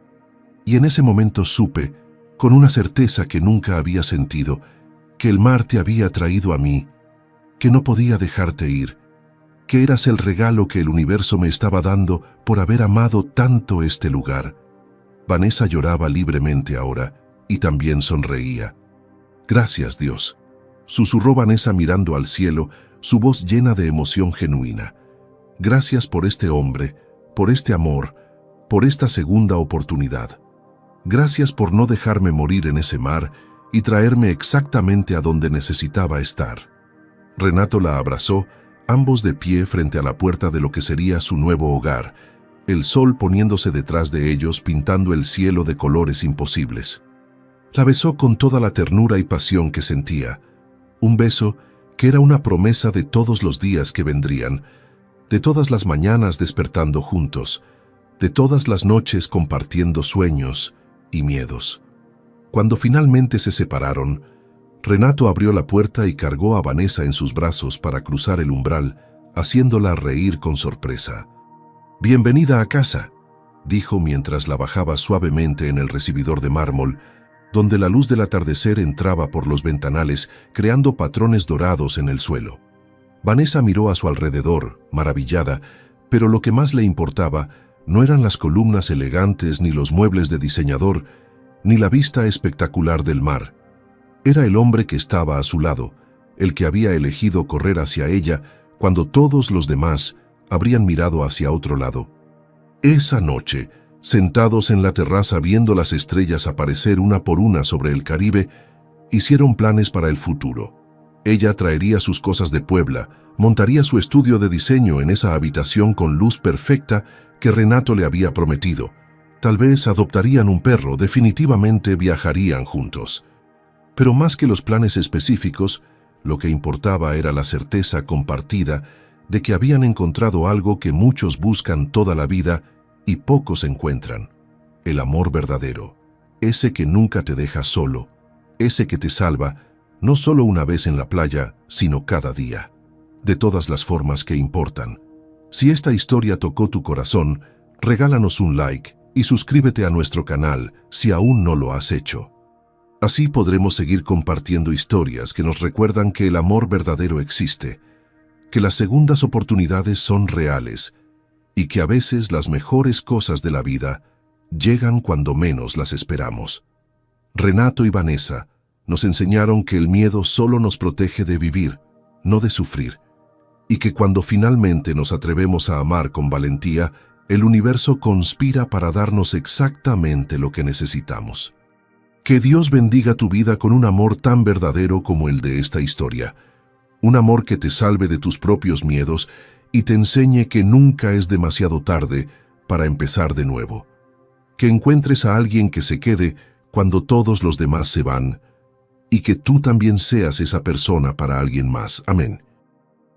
Y en ese momento supe, con una certeza que nunca había sentido, que el mar te había traído a mí, que no podía dejarte ir, que eras el regalo que el universo me estaba dando por haber amado tanto este lugar». Vanessa lloraba libremente ahora y también sonreía. «Gracias, Dios», susurró Vanessa mirando al cielo, su voz llena de emoción genuina. Gracias por este hombre, por este amor, por esta segunda oportunidad. Gracias por no dejarme morir en ese mar y traerme exactamente a donde necesitaba estar. Renato la abrazó, ambos de pie frente a la puerta de lo que sería su nuevo hogar, el sol poniéndose detrás de ellos pintando el cielo de colores imposibles. La besó con toda la ternura y pasión que sentía, un beso que era una promesa de todos los días que vendrían, de todas las mañanas despertando juntos, de todas las noches compartiendo sueños y miedos. Cuando finalmente se separaron, Renato abrió la puerta y cargó a Vanessa en sus brazos para cruzar el umbral, haciéndola reír con sorpresa. «Bienvenida a casa», dijo mientras la bajaba suavemente en el recibidor de mármol, donde la luz del atardecer entraba por los ventanales, creando patrones dorados en el suelo. Vanessa miró a su alrededor, maravillada, pero lo que más le importaba no eran las columnas elegantes ni los muebles de diseñador, ni la vista espectacular del mar. Era el hombre que estaba a su lado, el que había elegido correr hacia ella cuando todos los demás habrían mirado hacia otro lado. Esa noche, sentados en la terraza viendo las estrellas aparecer una por una sobre el Caribe, hicieron planes para el futuro. Ella traería sus cosas de Puebla, montaría su estudio de diseño en esa habitación con luz perfecta que Renato le había prometido. Tal vez adoptarían un perro, definitivamente viajarían juntos. Pero más que los planes específicos, lo que importaba era la certeza compartida de que habían encontrado algo que muchos buscan toda la vida y pocos encuentran: el amor verdadero, ese que nunca te deja solo, ese que te salva, no solo una vez en la playa, sino cada día, de todas las formas que importan. Si esta historia tocó tu corazón, regálanos un like y suscríbete a nuestro canal si aún no lo has hecho. Así podremos seguir compartiendo historias que nos recuerdan que el amor verdadero existe, que las segundas oportunidades son reales y que a veces las mejores cosas de la vida llegan cuando menos las esperamos. Renato y Vanessa nos enseñaron que el miedo solo nos protege de vivir, no de sufrir, y que cuando finalmente nos atrevemos a amar con valentía, el universo conspira para darnos exactamente lo que necesitamos. Que Dios bendiga tu vida con un amor tan verdadero como el de esta historia, un amor que te salve de tus propios miedos y te enseñe que nunca es demasiado tarde para empezar de nuevo. Que encuentres a alguien que se quede cuando todos los demás se van, y que tú también seas esa persona para alguien más. Amén.